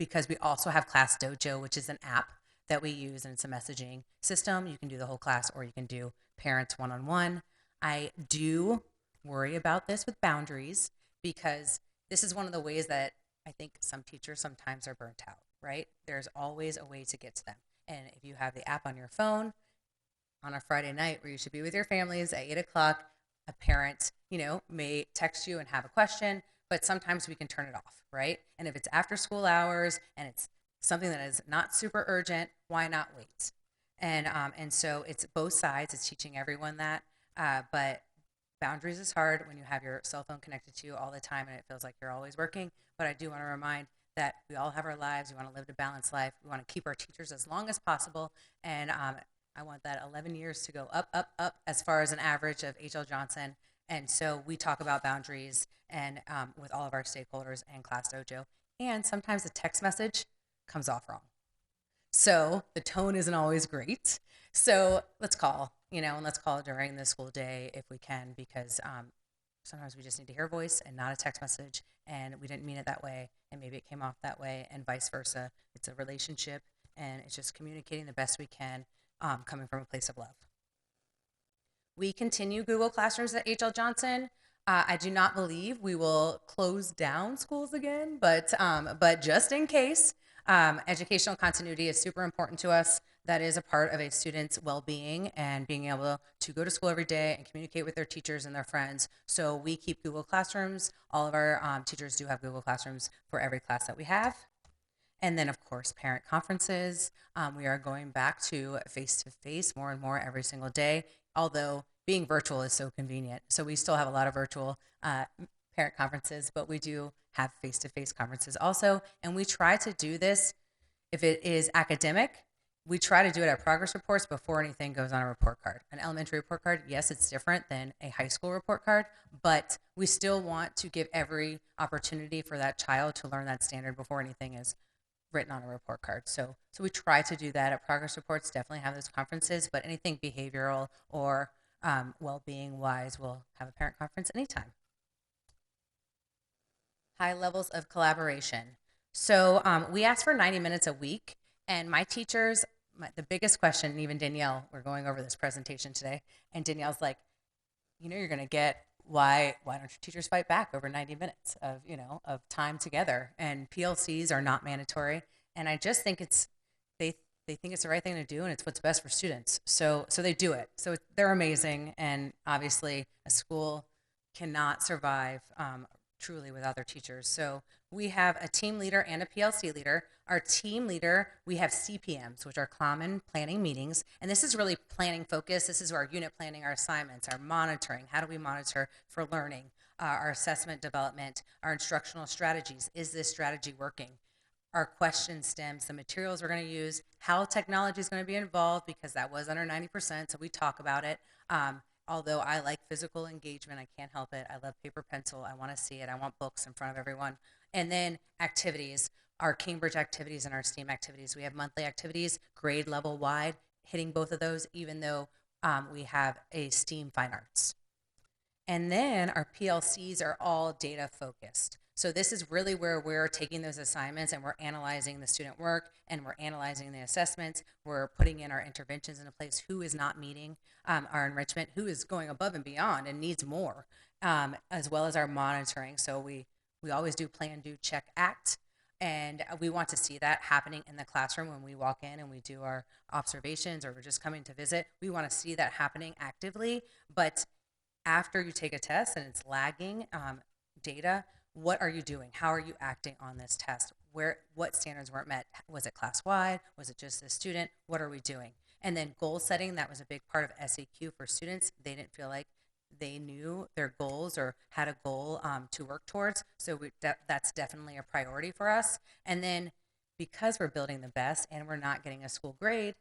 because we also have Class Dojo, which is an app that we use, and it's a messaging system. You can do the whole class, or you can do parents one-on-one. I do worry about this with boundaries, because this is one of the ways that I think some teachers sometimes are burnt out, right? There's always a way to get to them. And if you have the app on your phone on a Friday night where you should be with your families at 8 o'clock, a parent, may text you and have a question, but sometimes we can turn it off, right? And if it's after school hours and it's something that is not super urgent, why not wait? And so it's both sides. It's teaching everyone that, but boundaries is hard when you have your cell phone connected to you all the time and it feels like you're always working. But I do want to remind that we all have our lives. We want to live a balanced life. We want to keep our teachers as long as possible. And I want that 11 years to go up, up, up as far as an average of H.L. Johnson. And so we talk about boundaries and with all of our stakeholders and Class Dojo. And sometimes the text message comes off wrong. So the tone isn't always great. So let's call, and let's call during the school day if we can, because sometimes we just need to hear a voice and not a text message, and we didn't mean it that way, and maybe it came off that way, and vice versa. It's a relationship, and it's just communicating the best we can, coming from a place of love. We continue Google Classrooms at H.L. Johnson. I do not believe we will close down schools again, but just in case, educational continuity is super important to us. That is a part of a student's well-being and being able to go to school every day and communicate with their teachers and their friends. So we keep Google Classrooms. All of our teachers do have Google Classrooms for every class that we have. And then, of course, parent conferences. We are going back to face-to-face more and more every single day, although being virtual is so convenient. So we still have a lot of virtual parent conferences, but we do have face-to-face conferences also. And we try to do this, if it is academic, we try to do it at progress reports before anything goes on a report card. An elementary report card, yes, it's different than a high school report card, but we still want to give every opportunity for that child to learn that standard before anything is written on a report card. So we try to do that at progress reports, definitely have those conferences, but anything behavioral or well-being wise, we'll have a parent conference anytime. High levels of collaboration. So we ask for 90 minutes a week, and my teachers, the biggest question, and even Danielle, we're going over this presentation today, and Danielle's like, you're going to get why don't your teachers fight back over 90 minutes of time together? And PLCs are not mandatory, and I just think they think it's the right thing to do, and it's what's best for students. So they do it. So they're amazing, and obviously a school cannot survive truly without their teachers. So we have a team leader and a PLC leader. Our team leader, we have CPMs, which are common planning meetings. And this is really planning focused. This is our unit planning, our assignments, our monitoring. How do we monitor for learning? Our assessment development, our instructional strategies. Is this strategy working? Our question stems, the materials we're going to use, how technology is going to be involved, because that was under 90%, so we talk about it. Although I like physical engagement, I can't help it. I love paper pencil. I want to see it. I want books in front of everyone. And then activities, our Cambridge activities and our STEAM activities. We have monthly activities, grade level wide, hitting both of those, even though we have a STEAM fine arts. And then our PLCs are all data focused. So this is really where we're taking those assignments and we're analyzing the student work and we're analyzing the assessments. We're putting in our interventions into place. Who is not meeting our enrichment? Who is going above and beyond and needs more, as well as our monitoring. So we always do plan, do, check, act. And we want to see that happening in the classroom when we walk in and we do our observations or we're just coming to visit. We want to see that happening actively. But after you take a test and it's lagging data, what are you doing? How are you acting on this test? What standards weren't met? Was it class-wide? Was it just the student? What are we doing? And then goal setting, that was a big part of SAQ for students. They didn't feel like they knew their goals or had a goal to work towards. So that's definitely a priority for us. And then because we're building the best and we're not getting a school grade,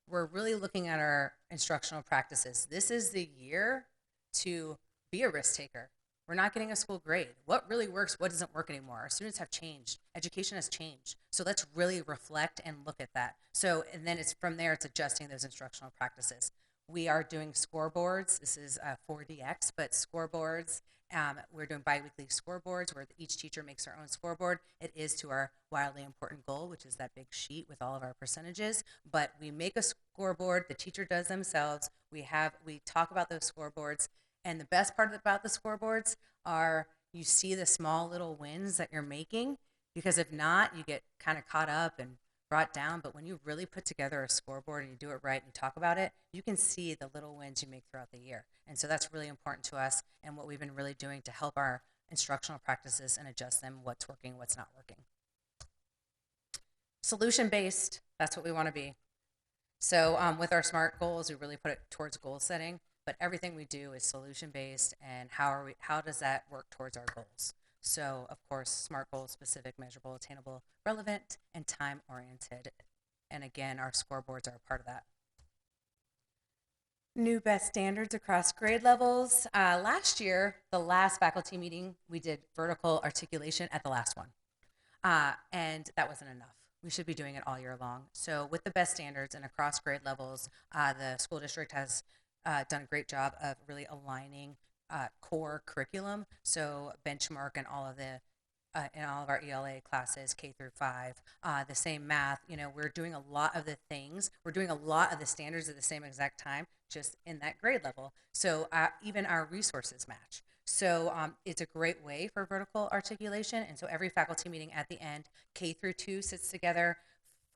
we're really looking at our instructional practices. This is the year to be a risk taker. We're not getting a school grade. What really works, what doesn't work anymore? Our students have changed. Education has changed. So let's really reflect and look at that. So, and then it's from there, it's adjusting those instructional practices. We are doing scoreboards. This is 4DX, but scoreboards. We're doing biweekly scoreboards where each teacher makes their own scoreboard. It is to our wildly important goal, which is that big sheet with all of our percentages. But we make a scoreboard. The teacher does themselves. We talk about those scoreboards. And the best part about the scoreboards are you see the small little wins that you're making, because if not, you get kind of caught up and brought down. But when you really put together a scoreboard and you do it right and you talk about it, you can see the little wins you make throughout the year. And so that's really important to us and what we've been really doing to help our instructional practices and adjust them, what's working, what's not working. Solution-based, that's what we want to be. So with our SMART goals, we really put it towards goal setting, but everything we do is solution-based, and how does that work towards our goals? So, of course, SMART goals: specific, measurable, attainable, relevant, and time-oriented. And again, our scoreboards are a part of that. New best standards across grade levels. Last year, the last faculty meeting, we did vertical articulation at the last one. And that wasn't enough. We should be doing it all year long. So with the best standards and across grade levels, the school district has done a great job of really aligning core curriculum. So benchmark and all of our ELA classes, K through 5, the same math. We're doing a lot of the things. We're doing a lot of the standards at the same exact time, just in that grade level. So even our resources match. So it's a great way for vertical articulation. And so every faculty meeting at the end, K through 2 sits together,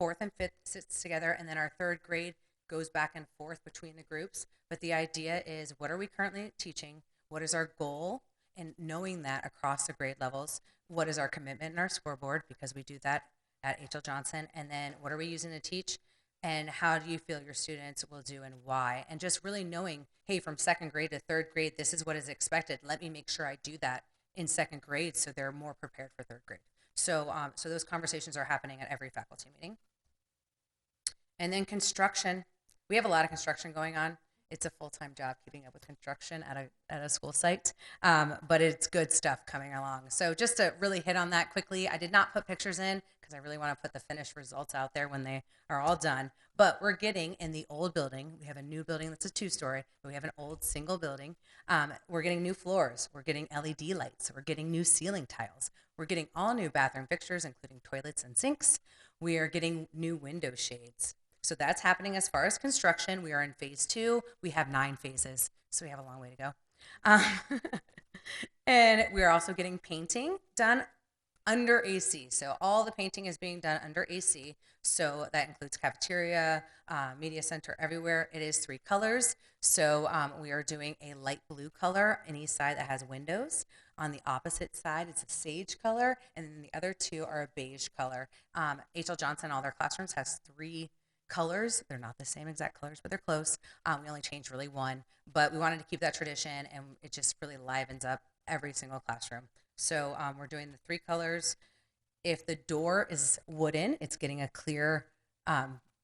4th and 5th sits together, and then our 3rd grade goes back and forth between the groups. But the idea is, what are we currently teaching? What is our goal? And knowing that across the grade levels, what is our commitment in our scoreboard? Because we do that at H.L. Johnson. And then what are we using to teach? And how do you feel your students will do and why? And just really knowing, hey, from 2nd grade to 3rd grade, this is what is expected. Let me make sure I do that in 2nd grade so they're more prepared for 3rd grade. So, so those conversations are happening at every faculty meeting. And then construction. We have a lot of construction going on. It's a full-time job keeping up with construction at a school site, but it's good stuff coming along. So just to really hit on that quickly, I did not put pictures in because I really want to put the finished results out there when they are all done. But we're getting in the old building. We have a new building that's a 2-story, but we have an old single building. We're getting new floors. We're getting LED lights. We're getting new ceiling tiles. We're getting all new bathroom fixtures, including toilets and sinks. We are getting new window shades. So that's happening as far as construction. We are in phase 2. We have 9 phases, so we have a long way to go. And we're also getting painting done under AC. So all the painting is being done under AC. So that includes cafeteria, media center, everywhere. It is 3 colors. So we are doing a light blue color on each side that has windows. On the opposite side, it's a sage color, and then the other 2 are a beige color. H.L. Johnson, all their classrooms, has 3 colors. They're not the same exact colors, but they're close. We only changed really 1, but we wanted to keep that tradition, and it just really livens up every single classroom. So we're doing the 3 colors. If the door is wooden, it's getting a clear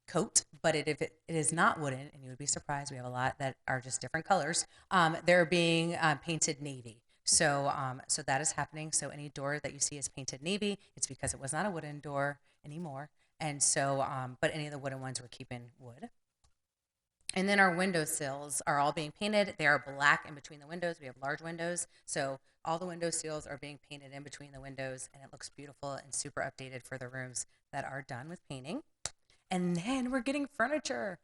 coat, but if it is not wooden, and you would be surprised, we have a lot that are just different colors, they're being painted navy. So so that is happening. So any door that you see is painted navy, it's because it was not a wooden door anymore. And so, but any of the wooden ones, we're keeping wood. And then our windowsills are all being painted. They are black in between the windows. We have large windows. So all the window sills are being painted in between the windows, and it looks beautiful and super updated for the rooms that are done with painting. And then we're getting furniture.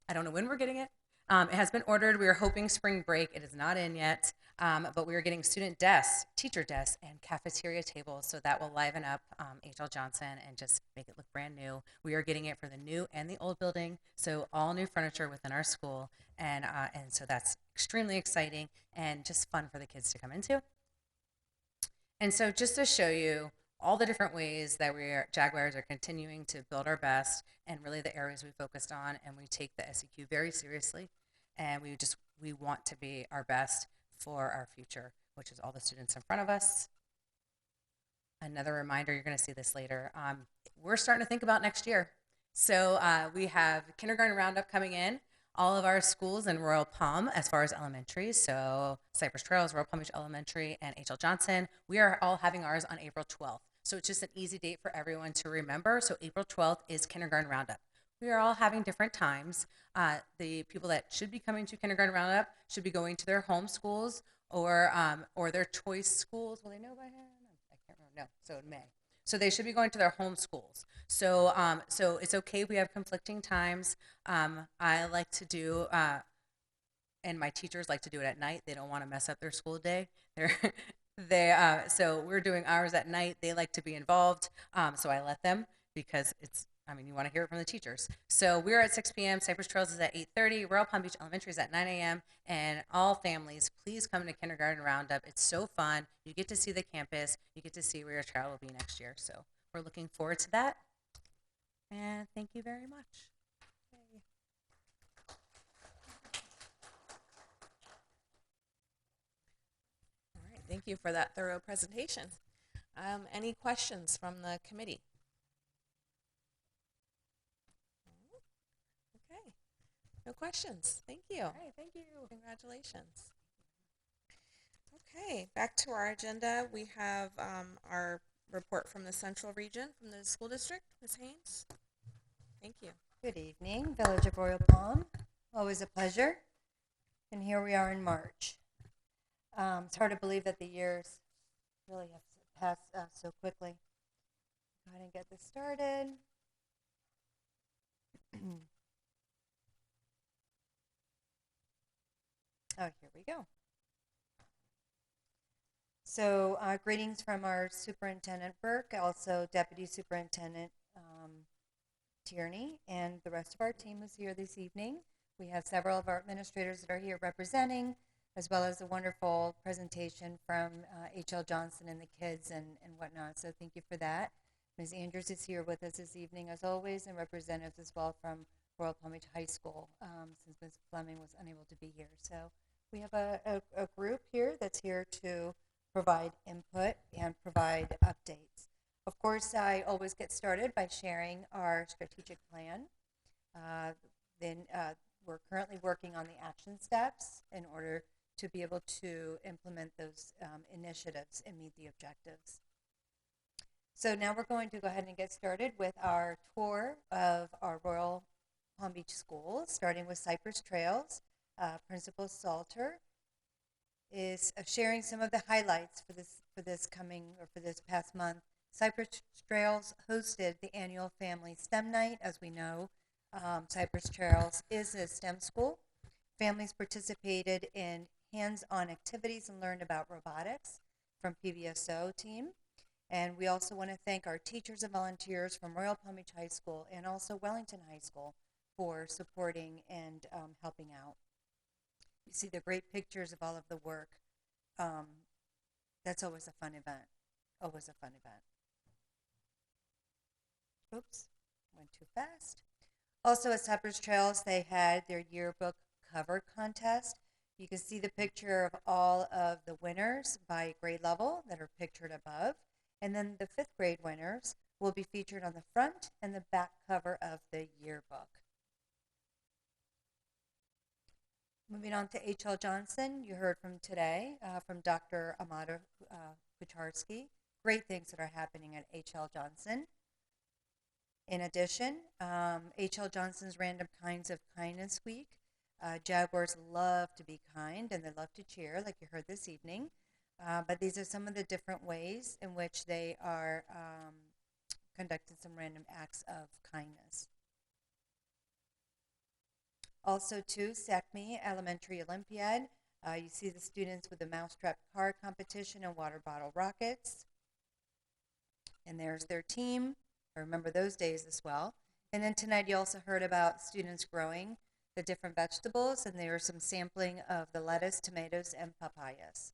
I don't know when we're getting it. It has been ordered. We are hoping spring break. It is not in yet. But we are getting student desks, teacher desks, and cafeteria tables, so that will liven up H.L. Johnson and just make it look brand new. We are getting it for the new and the old building, so all new furniture within our school, and so that's extremely exciting and just fun for the kids to come into. And so just to show you all the different ways that Jaguars are continuing to build our best and really the areas we focused on, and we take the SEQ very seriously, and we want to be our best for our future, which is all the students in front of us. Another reminder, you're going to see this later, we're starting to think about next year. So we have kindergarten roundup coming in. All of our schools in Royal Palm, as far as elementary, so Cypress Trails, Royal Palm Beach Elementary, and H.L. Johnson, we are all having ours on April 12th. So it's just an easy date for everyone to remember. So April 12th is kindergarten roundup. We are all having different times. The people that should be coming to kindergarten roundup should be going to their home schools or their choice schools. Will they know by hand? I can't remember. No, so in May. So they should be going to their home schools. So so it's okay if we have conflicting times. I like to do, and my teachers like to do it at night. They don't want to mess up their school day. So we're doing ours at night. They like to be involved, so I let them because you want to hear it from the teachers. So we're at 6 p.m. Cypress Trails is at 8:30. Royal Palm Beach Elementary is at 9 a.m. And all families, please come to Kindergarten Roundup. It's so fun. You get to see the campus. You get to see where your child will be next year. So we're looking forward to that. And thank you very much. Yay. All right, thank you for that thorough presentation. Any questions from the committee? Okay, no questions. Thank you. All right, thank you. Congratulations. Okay, back to our agenda. We have our report from the Central Region from the school district. Ms. Haynes. Thank you. Good evening, Village of Royal Palm. Always a pleasure. And here we are in March. It's hard to believe that the years really have passed so quickly. Go ahead and get this started. Oh, here we go. So greetings from our Superintendent Burke, also Deputy Superintendent Tierney, and the rest of our team is here this evening. We have several of our administrators that are here representing, as well as a wonderful presentation from H.L. Johnson and the kids and whatnot, so thank you for that. Ms. Andrews is here with us this evening, as always, and representatives as well from Royal Palm Beach High School, since Ms. Fleming was unable to be here. So we have a group here that's here to provide input and provide updates. Of course, I always get started by sharing our strategic plan. Then we're currently working on the action steps in order to be able to implement those initiatives and meet the objectives. So now we're going to go ahead and get started with our tour of our Royal Palm Beach schools, starting with Cypress Trails. Principal Salter is sharing some of the highlights for this past month. Cypress Trails hosted the annual Family STEM Night. As we know, Cypress Trails is a STEM school. Families participated in hands-on activities and learned about robotics from PBSO team. And we also want to thank our teachers and volunteers from Royal Palm Beach High School and also Wellington High School for supporting and helping out. You see the great pictures of all of the work. That's always a fun event. Always a fun event. Oops, went too fast. Also at Cypress Trails, they had their yearbook cover contest. You can see the picture of all of the winners by grade level that are pictured above. And then the 5th grade winners will be featured on the front and the back cover of the yearbook. Moving on to H.L. Johnson, you heard from today from Dr. Amada Kucharski. Great things that are happening at H.L. Johnson. In addition, H.L. Johnson's Random Kinds of Kindness Week. Jaguars love to be kind and they love to cheer, like you heard this evening. But these are some of the different ways in which they are conducting some random acts of kindness. Also, too, SACME Elementary Olympiad. You see the students with the mousetrap car competition and water bottle rockets. And there's their team. I remember those days as well. And then tonight you also heard about students growing the different vegetables, and there was some sampling of the lettuce, tomatoes, and papayas.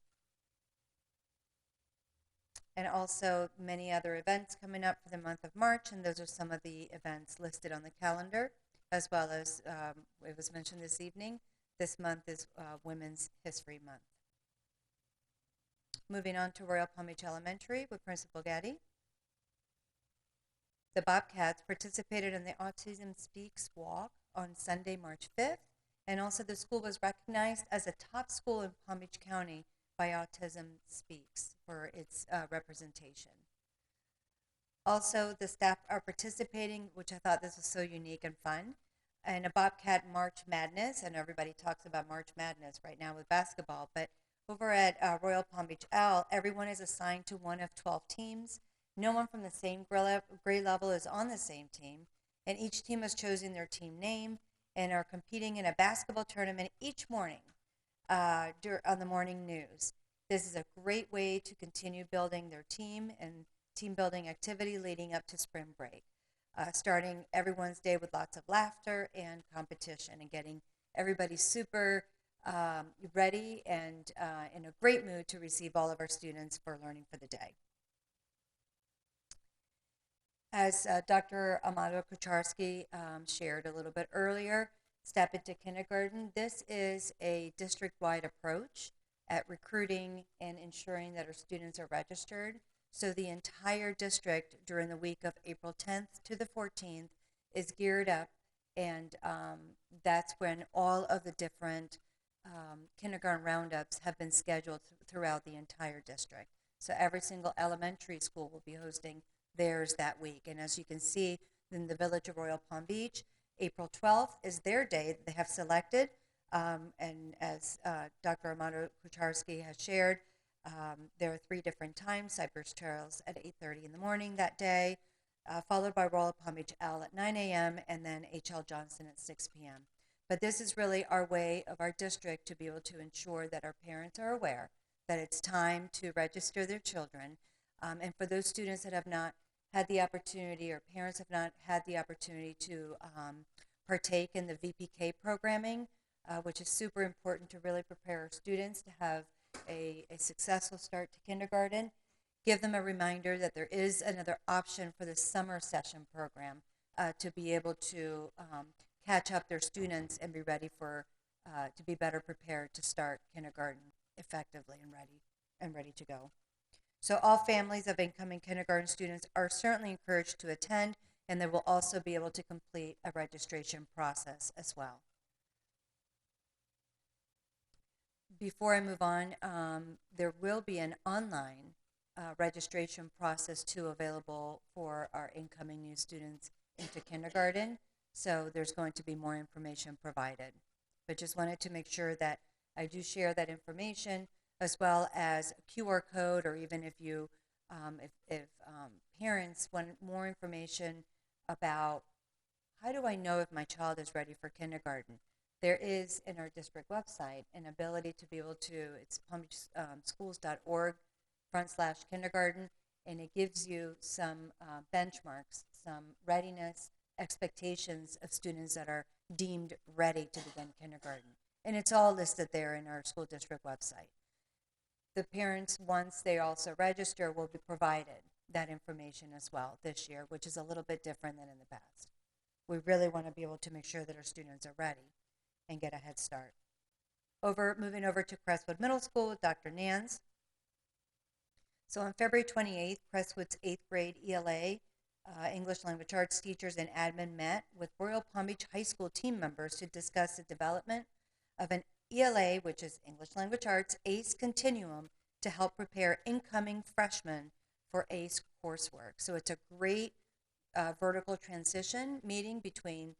And also many other events coming up for the month of March, and those are some of the events listed on the calendar, as well as it was mentioned this evening, this month is Women's History Month. Moving on to Royal Palm Beach Elementary with Principal Gaddy. The Bobcats participated in the Autism Speaks Walk on Sunday, March 5th, and also the school was recognized as a top school in Palm Beach County by Autism Speaks for its representation. Also, the staff are participating, which I thought this was so unique and fun, in a Bobcat March Madness, and everybody talks about March Madness right now with basketball, but over at Royal Palm Beach L, everyone is assigned to one of 12 teams. No one from the same grade level is on the same team, and each team has chosen their team name and are competing in a basketball tournament each morning on the morning news. This is a great way to continue building their team and team building activity leading up to spring break, starting everyone's day with lots of laughter and competition and getting everybody super ready and in a great mood to receive all of our students for Learning for the Day. As Dr. Amado Kucharski shared a little bit earlier, Step Into Kindergarten, this is a district-wide approach at recruiting and ensuring that our students are registered. So the entire district during the week of April 10th to the 14th is geared up, and that's when all of the different kindergarten roundups have been scheduled throughout the entire district. So every single elementary school will be hosting theirs that week. And as you can see in the Village of Royal Palm Beach, April 12th is their day that they have selected. And as Dr. Armando Kucharski has shared, there are 3 different times: Cypress Trails at 8:30 in the morning that day, followed by Royal Palm Beach L at 9 a.m., and then H.L. Johnson at 6 p.m. But this is really our way of our district to be able to ensure that our parents are aware that it's time to register their children. And for those students that have not had the opportunity, or parents have not had the opportunity to partake in the VPK programming, which is super important to really prepare our students to have a successful start to kindergarten, give them a reminder that there is another option for the summer session program to be able to catch up their students and be ready for, to be better prepared to start kindergarten effectively and ready to go. So all families of incoming kindergarten students are certainly encouraged to attend, and they will also be able to complete a registration process as well. Before I move on, there will be an online registration process too available for our incoming new students into kindergarten. So there's going to be more information provided. But just wanted to make sure that I do share that information, as well as a QR code, or even if you, if parents want more information about how do I know if my child is ready for kindergarten, there is in our district website an ability to be able to, it's palmbeachschools.org/kindergarten, and it gives you some benchmarks, some readiness expectations of students that are deemed ready to begin kindergarten. And it's all listed there in our school district website. The parents, once they also register, will be provided that information as well this year, which is a little bit different than in the past. We really want to be able to make sure that our students are ready and get a head start. Moving over to Crestwood Middle School with Dr. Nans. So on February 28th, Crestwood's 8th grade ELA, English Language Arts teachers and admin met with Royal Palm Beach High School team members to discuss the development of an ELA, which is English Language Arts, ACE Continuum, to help prepare incoming freshmen for ACE coursework. So it's a great vertical transition meeting between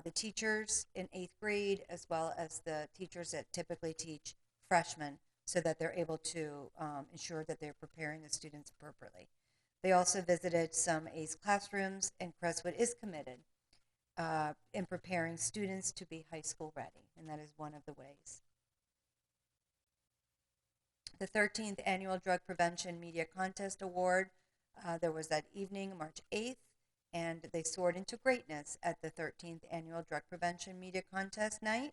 the teachers in 8th grade as well as the teachers that typically teach freshmen, so that they're able to ensure that they're preparing the students appropriately. They also visited some ACE classrooms, and Crestwood is committed in preparing students to be high school ready, and that is one of the ways. the 13th Annual Drug Prevention Media Contest Award. There was that evening, March 8th, and they soared into greatness at the 13th Annual Drug Prevention Media Contest night.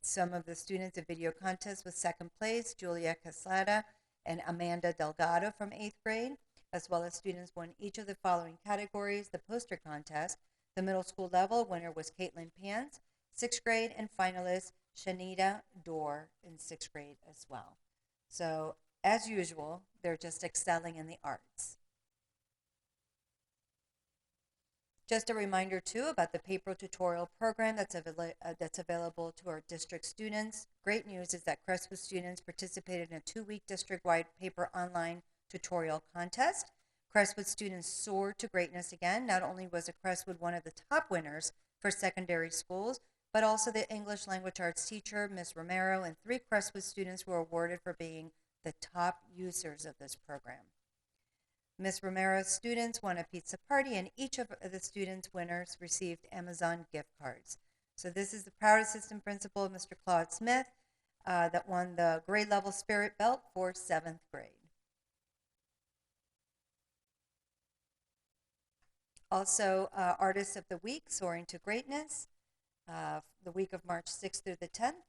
Some of the students at video contest was second place, Julia Casada and Amanda Delgado from 8th grade, as well as students won each of the following categories. The poster contest, the middle school level winner was Caitlin Pants, 6th grade, and finalist Shanita Dorr in 6th grade as well. So, as usual, they're just excelling in the arts. Just a reminder, too, about the paper tutorial program that's available to our district students. Great news is that Crestwood students participated in a 2-week district-wide paper online tutorial contest. Crestwood students soared to greatness again. Not only was Crestwood one of the top winners for secondary schools, but also the English language arts teacher, Ms. Romero, and 3 Crestwood students were awarded for being the top users of this program. Ms. Romero's students won a pizza party, and each of the students' winners received Amazon gift cards. So this is the proud assistant principal, Mr. Claude Smith, that won the grade level spirit belt for 7th grade. Also, Artists of the Week, Soaring to Greatness, the week of March 6th through the 10th.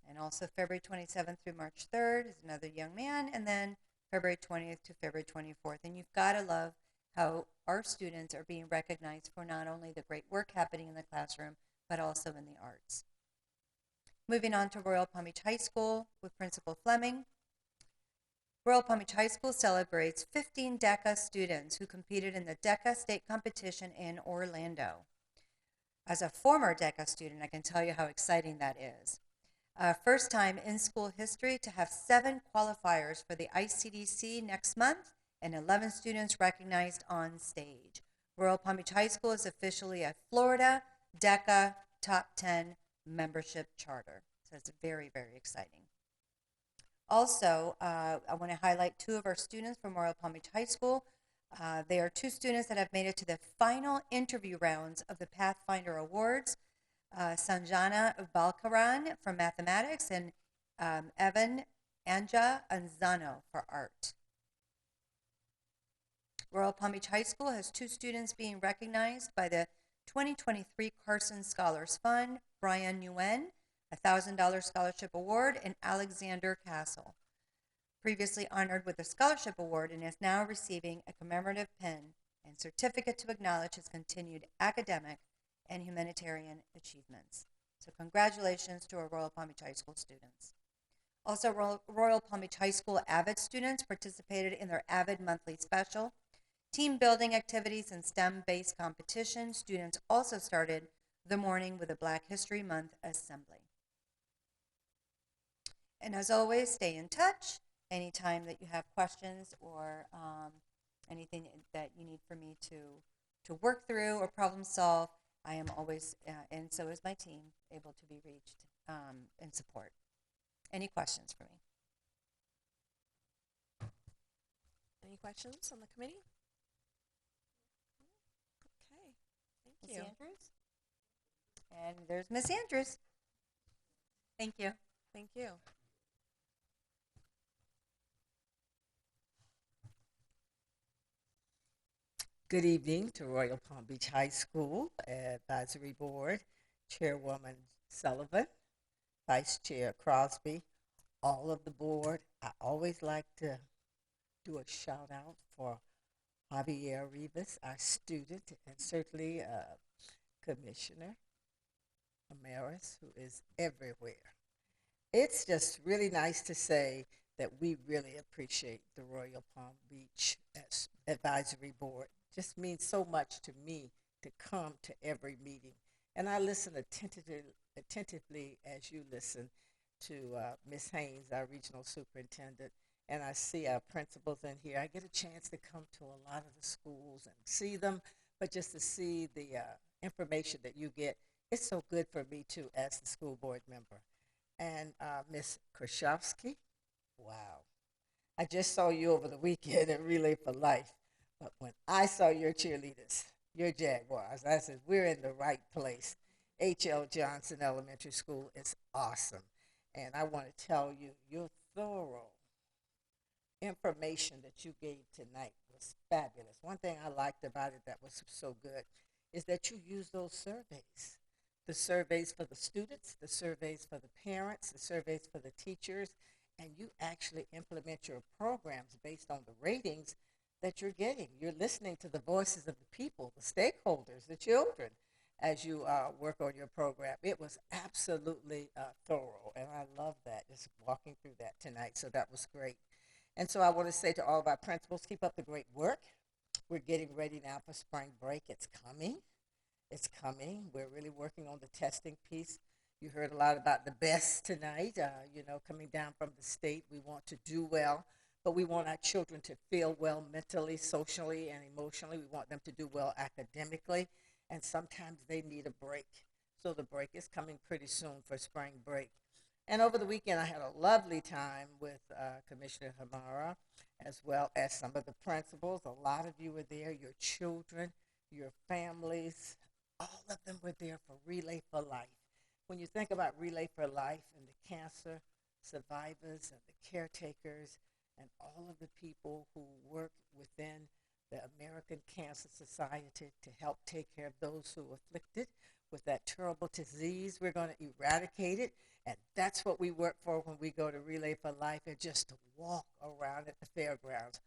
And also February 27th through March 3rd is another young man, and then February 20th to February 24th. And you've got to love how our students are being recognized for not only the great work happening in the classroom, but also in the arts. Moving on to Royal Palm Beach High School with Principal Fleming. Royal Palm Beach High School celebrates 15 DECA students who competed in the DECA state competition in Orlando. As a former DECA student, I can tell you how exciting that is. First time in school history to have 7 qualifiers for the ICDC next month and 11 students recognized on stage. Royal Palm Beach High School is officially a Florida DECA Top 10 membership charter. So it's very, very exciting. Also, I want to highlight 2 of our students from Royal Palm Beach High School. They are 2 students that have made it to the final interview rounds of the Pathfinder Awards. Sanjana Balkaran for mathematics and Evan Anja Anzano for art. Royal Palm Beach High School has 2 students being recognized by the 2023 Carson Scholars Fund, Brian Nguyen, a $1,000 scholarship award, and Alexander Castle, previously honored with a scholarship award and is now receiving a commemorative pin and certificate to acknowledge his continued academic and humanitarian achievements. So congratulations to our Royal Palm Beach High School students. Also, Royal Palm Beach High School AVID students participated in their AVID monthly special. Team building activities and STEM-based competitions. Students also started the morning with a Black History Month assembly. And as always, stay in touch. Anytime that you have questions or anything that you need for me to work through or problem solve, I am always, and so is my team, able to be reached in support. Any questions for me? Any questions on the committee? Okay, thank Ms. you. Andrews? And there's Miss Andrews. Thank you. Thank you. Good evening to Royal Palm Beach High School Advisory Board, Chairwoman Sullivan, Vice Chair Crosby, all of the board. I always like to do a shout out for Javier Rivas, our student, and certainly Commissioner Amaris, who is everywhere. It's just really nice to say that we really appreciate the Royal Palm Beach Advisory Board. Just means so much to me to come to every meeting. And I listen attentively as you listen to Ms. Haynes, our regional superintendent, and I see our principals in here. I get a chance to come to a lot of the schools and see them, but just to see the information that you get, it's so good for me too as the school board member. And Ms. Krashowski, wow. I just saw you over the weekend at Relay for Life. But when I saw your cheerleaders, your Jaguars, I said, we're in the right place. H.L. Johnson Elementary School is awesome. And I want to tell you, your thorough information that you gave tonight was fabulous. One thing I liked about it that was so good is that you used those surveys. The surveys for the students, the surveys for the parents, the surveys for the teachers, and you actually implement your programs based on the ratings that you're getting. You're listening to the voices of the people, the stakeholders, the children, as you work on your program. It was absolutely thorough, and I love that, just walking through that tonight. So that was great. And so I want to say to all of our principals, keep up the great work. We're getting ready now for spring break. It's coming. It's coming. We're really working on the testing piece. You heard a lot about the best tonight, coming down from the state. We want to do well, but we want our children to feel well mentally, socially, and emotionally. We want them to do well academically, and sometimes they need a break. So the break is coming pretty soon for spring break. And over the weekend, I had a lovely time with Commissioner Hamara, as well as some of the principals. A lot of you were there, your children, your families, all of them were there for Relay for Life. When you think about Relay for Life and the cancer survivors and the caretakers and all of the people who work within the American Cancer Society to help take care of those who are afflicted with that terrible disease, we're going to eradicate it. And that's what we work for when we go to Relay for Life, and just to walk around at the fairgrounds,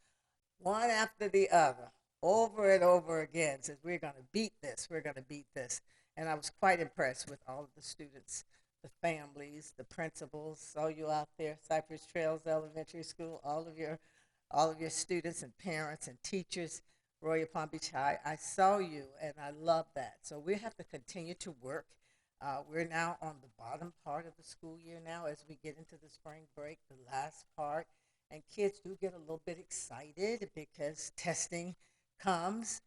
one after the other, over and over again, says we're going to beat this, we're going to beat this. And I was quite impressed with all of the students, the families, the principals. Saw you out there, Cypress Trails Elementary School, all of your students and parents and teachers, Royal Palm Beach High. I saw you, and I love that. So we have to continue to work. We're now on the bottom part of the school year now as we get into the spring break, the last part. And kids do get a little bit excited because testing comes,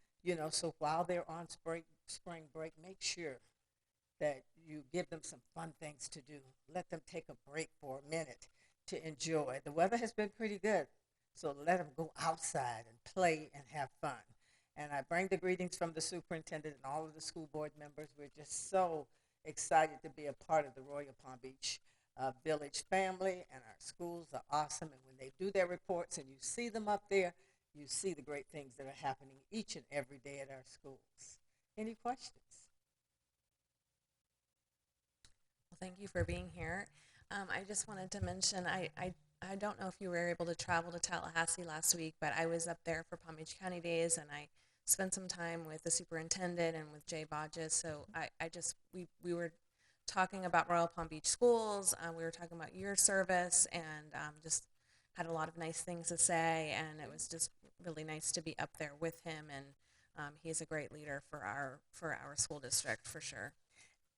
so while they're on spring break, make sure that you give them some fun things to do. Let them take a break for a minute to enjoy. The weather has been pretty good, so let them go outside and play and have fun. And I bring the greetings from the superintendent and all of the school board members. We're just so excited to be a part of the Royal Palm Beach Village family, and our schools are awesome. And when they do their reports and you see them up there, you see the great things that are happening each and every day at our schools. Any questions? Well, thank you for being here. I just wanted to mention, I don't know if you were able to travel to Tallahassee last week, but I was up there for Palm Beach County Days, and I spent some time with the superintendent and with Jay Bodges. So we were talking about Royal Palm Beach schools. We were talking about your service, and just had a lot of nice things to say, and it was just really nice to be up there with him, and he's a great leader for our school district for sure.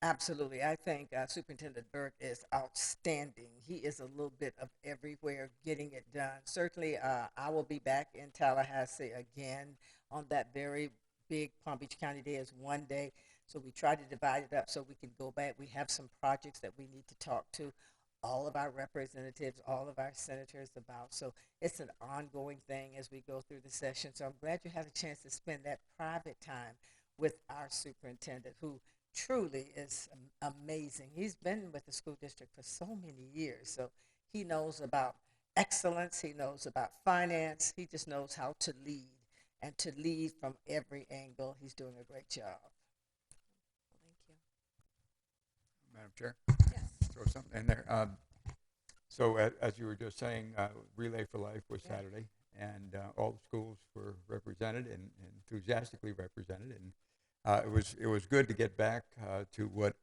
Absolutely. I think Superintendent Burke is outstanding. He is a little bit of everywhere getting it done. Certainly, I will be back in Tallahassee again on that very big Palm Beach County Day is one day. So we try to divide it up so we can go back. We have some projects that we need to talk to all of our representatives, all of our senators about. So it's an ongoing thing as we go through the session. So I'm glad you had a chance to spend that private time with our superintendent, who truly is amazing. He's been with the school district for so many years, so he knows about excellence, he knows about finance, he just knows how to lead, and to lead from every angle. He's doing a great job. Well, thank you. Madam Chair, Yes. throw something in there. So as you were just saying, Relay for Life was Saturday, and all the schools were represented and enthusiastically represented, and it was good to get back to what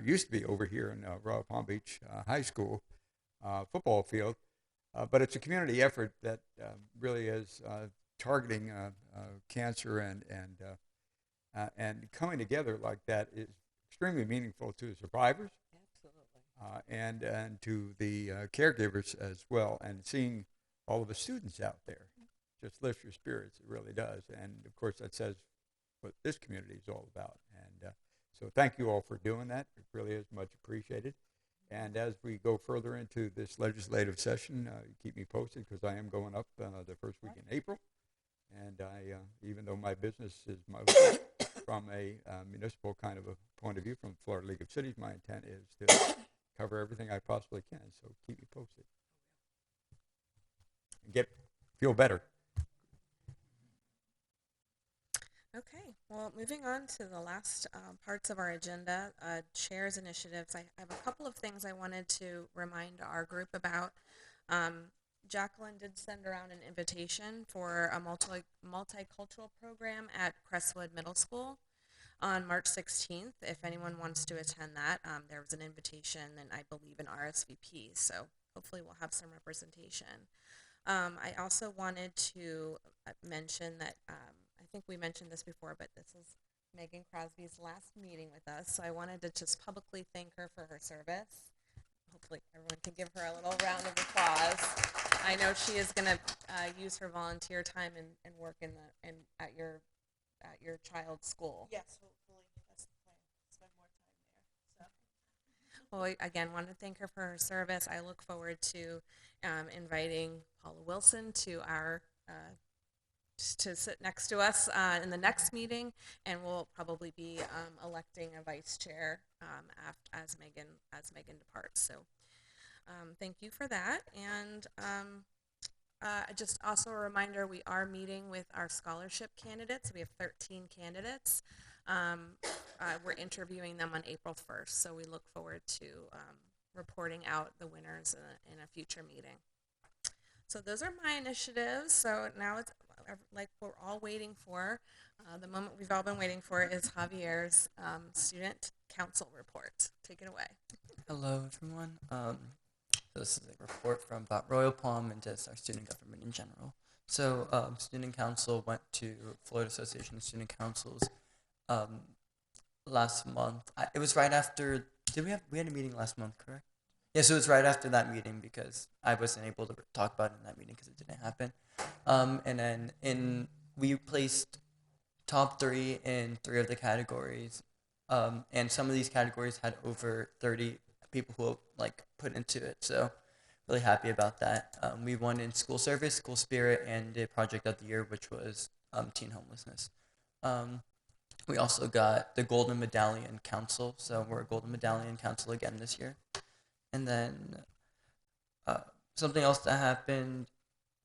used to be over here in Royal Palm Beach High School football field, but it's a community effort that really is targeting cancer, and coming together like that is extremely meaningful to the survivors. Absolutely. And to the caregivers as well, and seeing all of the students out there just lifts your spirits. It really does, and of course that says what this community is all about. And so thank you all for doing that. It really is much appreciated. And as we go further into this legislative session, keep me posted, because I am going up the first week in April. And I, even though my business is mostly from a municipal kind of a point of view from the Florida League of Cities, my intent is to cover everything I possibly can. So keep me posted. And feel better. Okay, well, moving on to the last parts of our agenda, chair's initiatives. I have a couple of things I wanted to remind our group about. Jacqueline did send around an invitation for a multicultural program at Crestwood Middle School on March 16th. If anyone wants to attend that, there was an invitation and I believe an RSVP, so hopefully we'll have some representation. I also wanted to mention that I think we mentioned this before, but this is Megan Crosby's last meeting with us, so I wanted to just publicly thank her for her service. Hopefully everyone can give her a little round of applause. I know she is going to use her volunteer time and work at your child's school. Yes, hopefully that's the plan. Spend more time there. So. Well, again, want to thank her for her service. I look forward to inviting Paula Wilson to our to sit next to us in the next meeting, and we'll probably be electing a vice chair as Megan departs. So, thank you for that. And just also a reminder, we are meeting with our scholarship candidates. We have 13 candidates. We're interviewing them on April 1st, so we look forward to reporting out the winners in a future meeting. So those are my initiatives. So now it's like we're all waiting for. The moment we've all been waiting for is Javier's student council report. Take it away. Hello, everyone. This is a report from about Royal Palm and just our student government in general. So, student council went to Florida Association of Student Councils last month. It was right after. We had a meeting last month, correct? Yeah, so it was right after that meeting because I wasn't able to talk about it in that meeting because it didn't happen. And then we placed top 3 in 3 of the categories, and some of these categories had over 30 people who put into it. So really happy about that. We won in school service, school spirit, and the project of the year, which was teen homelessness. We also got the Golden Medallion Council, so we're a Golden Medallion Council again this year. And then something else that happened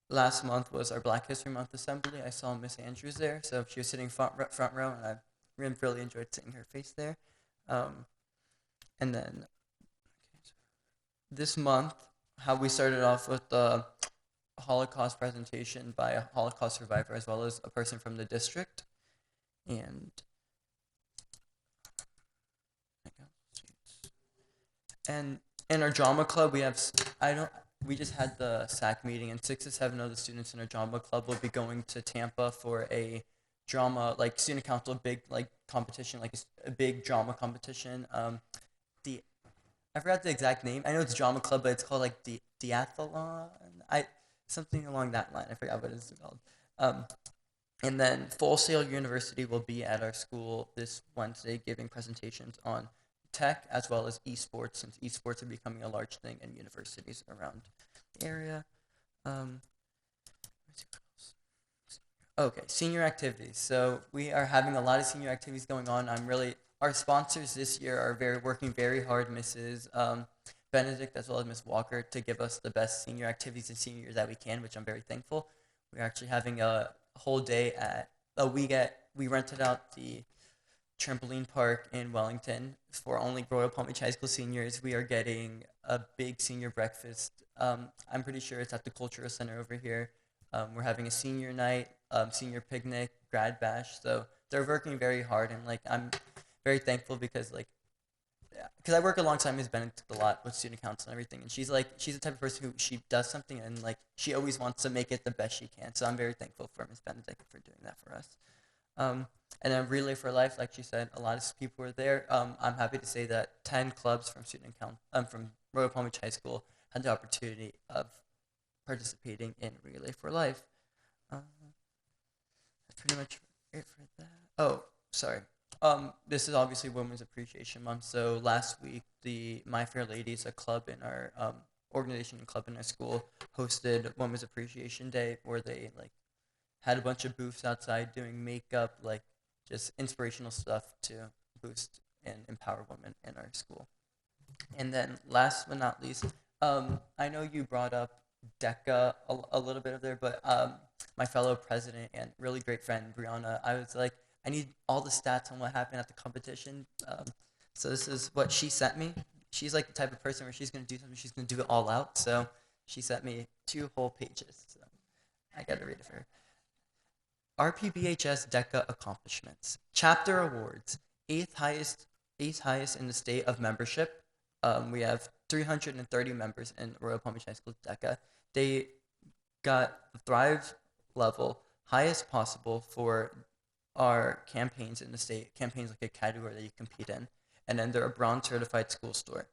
last month was our Black History Month assembly. I saw Miss Andrews there, so she was sitting front row, and I really enjoyed seeing her face there. And then this month, how we started off with the Holocaust presentation by a Holocaust survivor as well as a person from the district. And in our drama club, we just had the SAC meeting, and 6 to 7 of the students in our drama club will be going to Tampa for a drama, student council, big, competition, a big drama competition. I forgot the exact name. I know it's drama club, but it's called, Diathlon. Something along that line. I forgot what it's called. And then Full Sail University will be at our school this Wednesday giving presentations on tech as well as esports, since esports are becoming a large thing in universities around the area. Okay, senior activities. So we are having a lot of senior activities going on. Our sponsors this year are working very hard, Mrs. Benedict as well as Ms. Walker, to give us the best senior activities and senior year that we can, which I'm very thankful. We're actually having a whole day we rented out the trampoline park in Wellington for only Royal Palm Beach High School seniors. We are getting a big senior breakfast. I'm pretty sure it's at the Cultural Center over here. We're having a senior night, senior picnic, grad bash. So they're working very hard, and I'm very thankful because I work alongside Ms. Benedict a lot with student council and everything, and she's the type of person who she does something and she always wants to make it the best she can. So I'm very thankful for Ms. Benedict for doing that for us. And then Relay for Life, like she said, a lot of people were there. I'm happy to say that 10 clubs from from Royal Palm Beach High School had the opportunity of participating in Relay for Life. That's pretty much it for that. Oh, sorry. This is obviously Women's Appreciation Month. So last week, the My Fair Ladies, a club in our organization and club in our school, hosted Women's Appreciation Day, where they had a bunch of booths outside doing makeup, just inspirational stuff to boost and empower women in our school. And then last but not least, I know you brought up DECA a little bit of there, but my fellow president and really great friend, Brianna, I was like, I need all the stats on what happened at the competition. So this is what she sent me. She's like the type of person where she's going to do something, she's going to do it all out. So she sent me 2 whole pages. So I got to read it for her. RPBHS DECA accomplishments. Chapter awards. Eighth highest in the state of membership. We have 330 members in Royal Palm Beach High School DECA. They got the Thrive level, highest possible for our campaigns in the state. Campaigns like a category that you compete in. And then they're a bronze certified school store.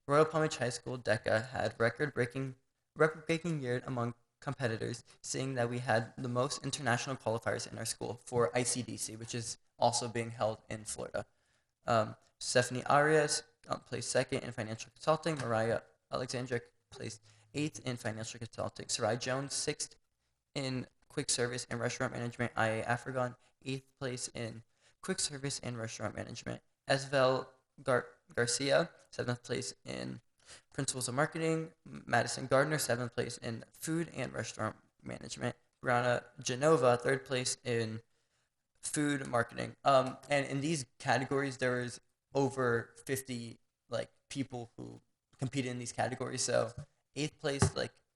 Royal Palm Beach High School DECA had record-breaking year among competitors, seeing that we had the most international qualifiers in our school for ICDC, which is also being held in Florida. Stephanie Arias placed 2nd in financial consulting. Mariah Alexandric placed 8th in financial consulting. Sarai Jones 6th in quick service and restaurant management. IA Afrigon 8th place in quick service and restaurant management. Esvel Garcia 7th place in principles of marketing. Madison Gardner 7th place in food and restaurant management. Brianna Genova 3rd place in food marketing. And in these categories, there is over 50 people who competed in these categories. So 8th place,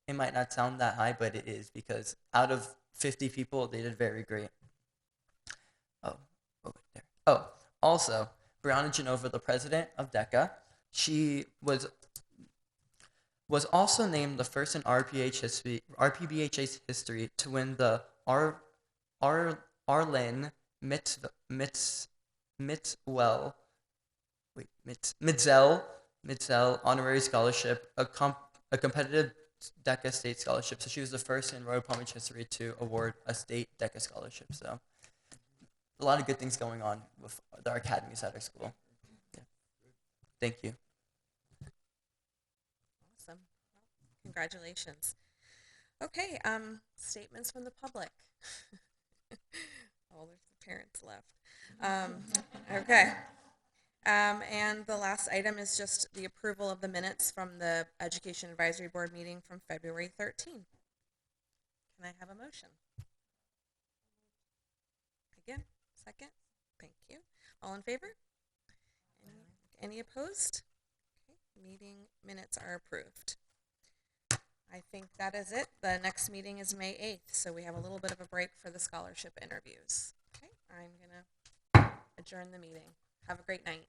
it might not sound that high, but it is, because out of 50 people, they did very great. Also, Brianna Genova, the president of DECA, she was also named the first in RPBHS history to win the Arlen Mitzel Honorary Scholarship, a competitive DECA state scholarship. So she was the first in Royal Palm Beach history to award a state DECA scholarship. So a lot of good things going on with our academies at our school. Yeah. Thank you. Awesome. Congratulations. Okay, statements from the public. Oh, there's the parents left. Okay. And the last item is just the approval of the minutes from the Education Advisory Board meeting from February 13th. Can I have a motion? Again, second. Thank you. All in favor? Any opposed? Okay, meeting minutes are approved. I think that is it. The next meeting is May 8th, so we have a little bit of a break for the scholarship interviews. Okay, I'm going to adjourn the meeting. Have a great night.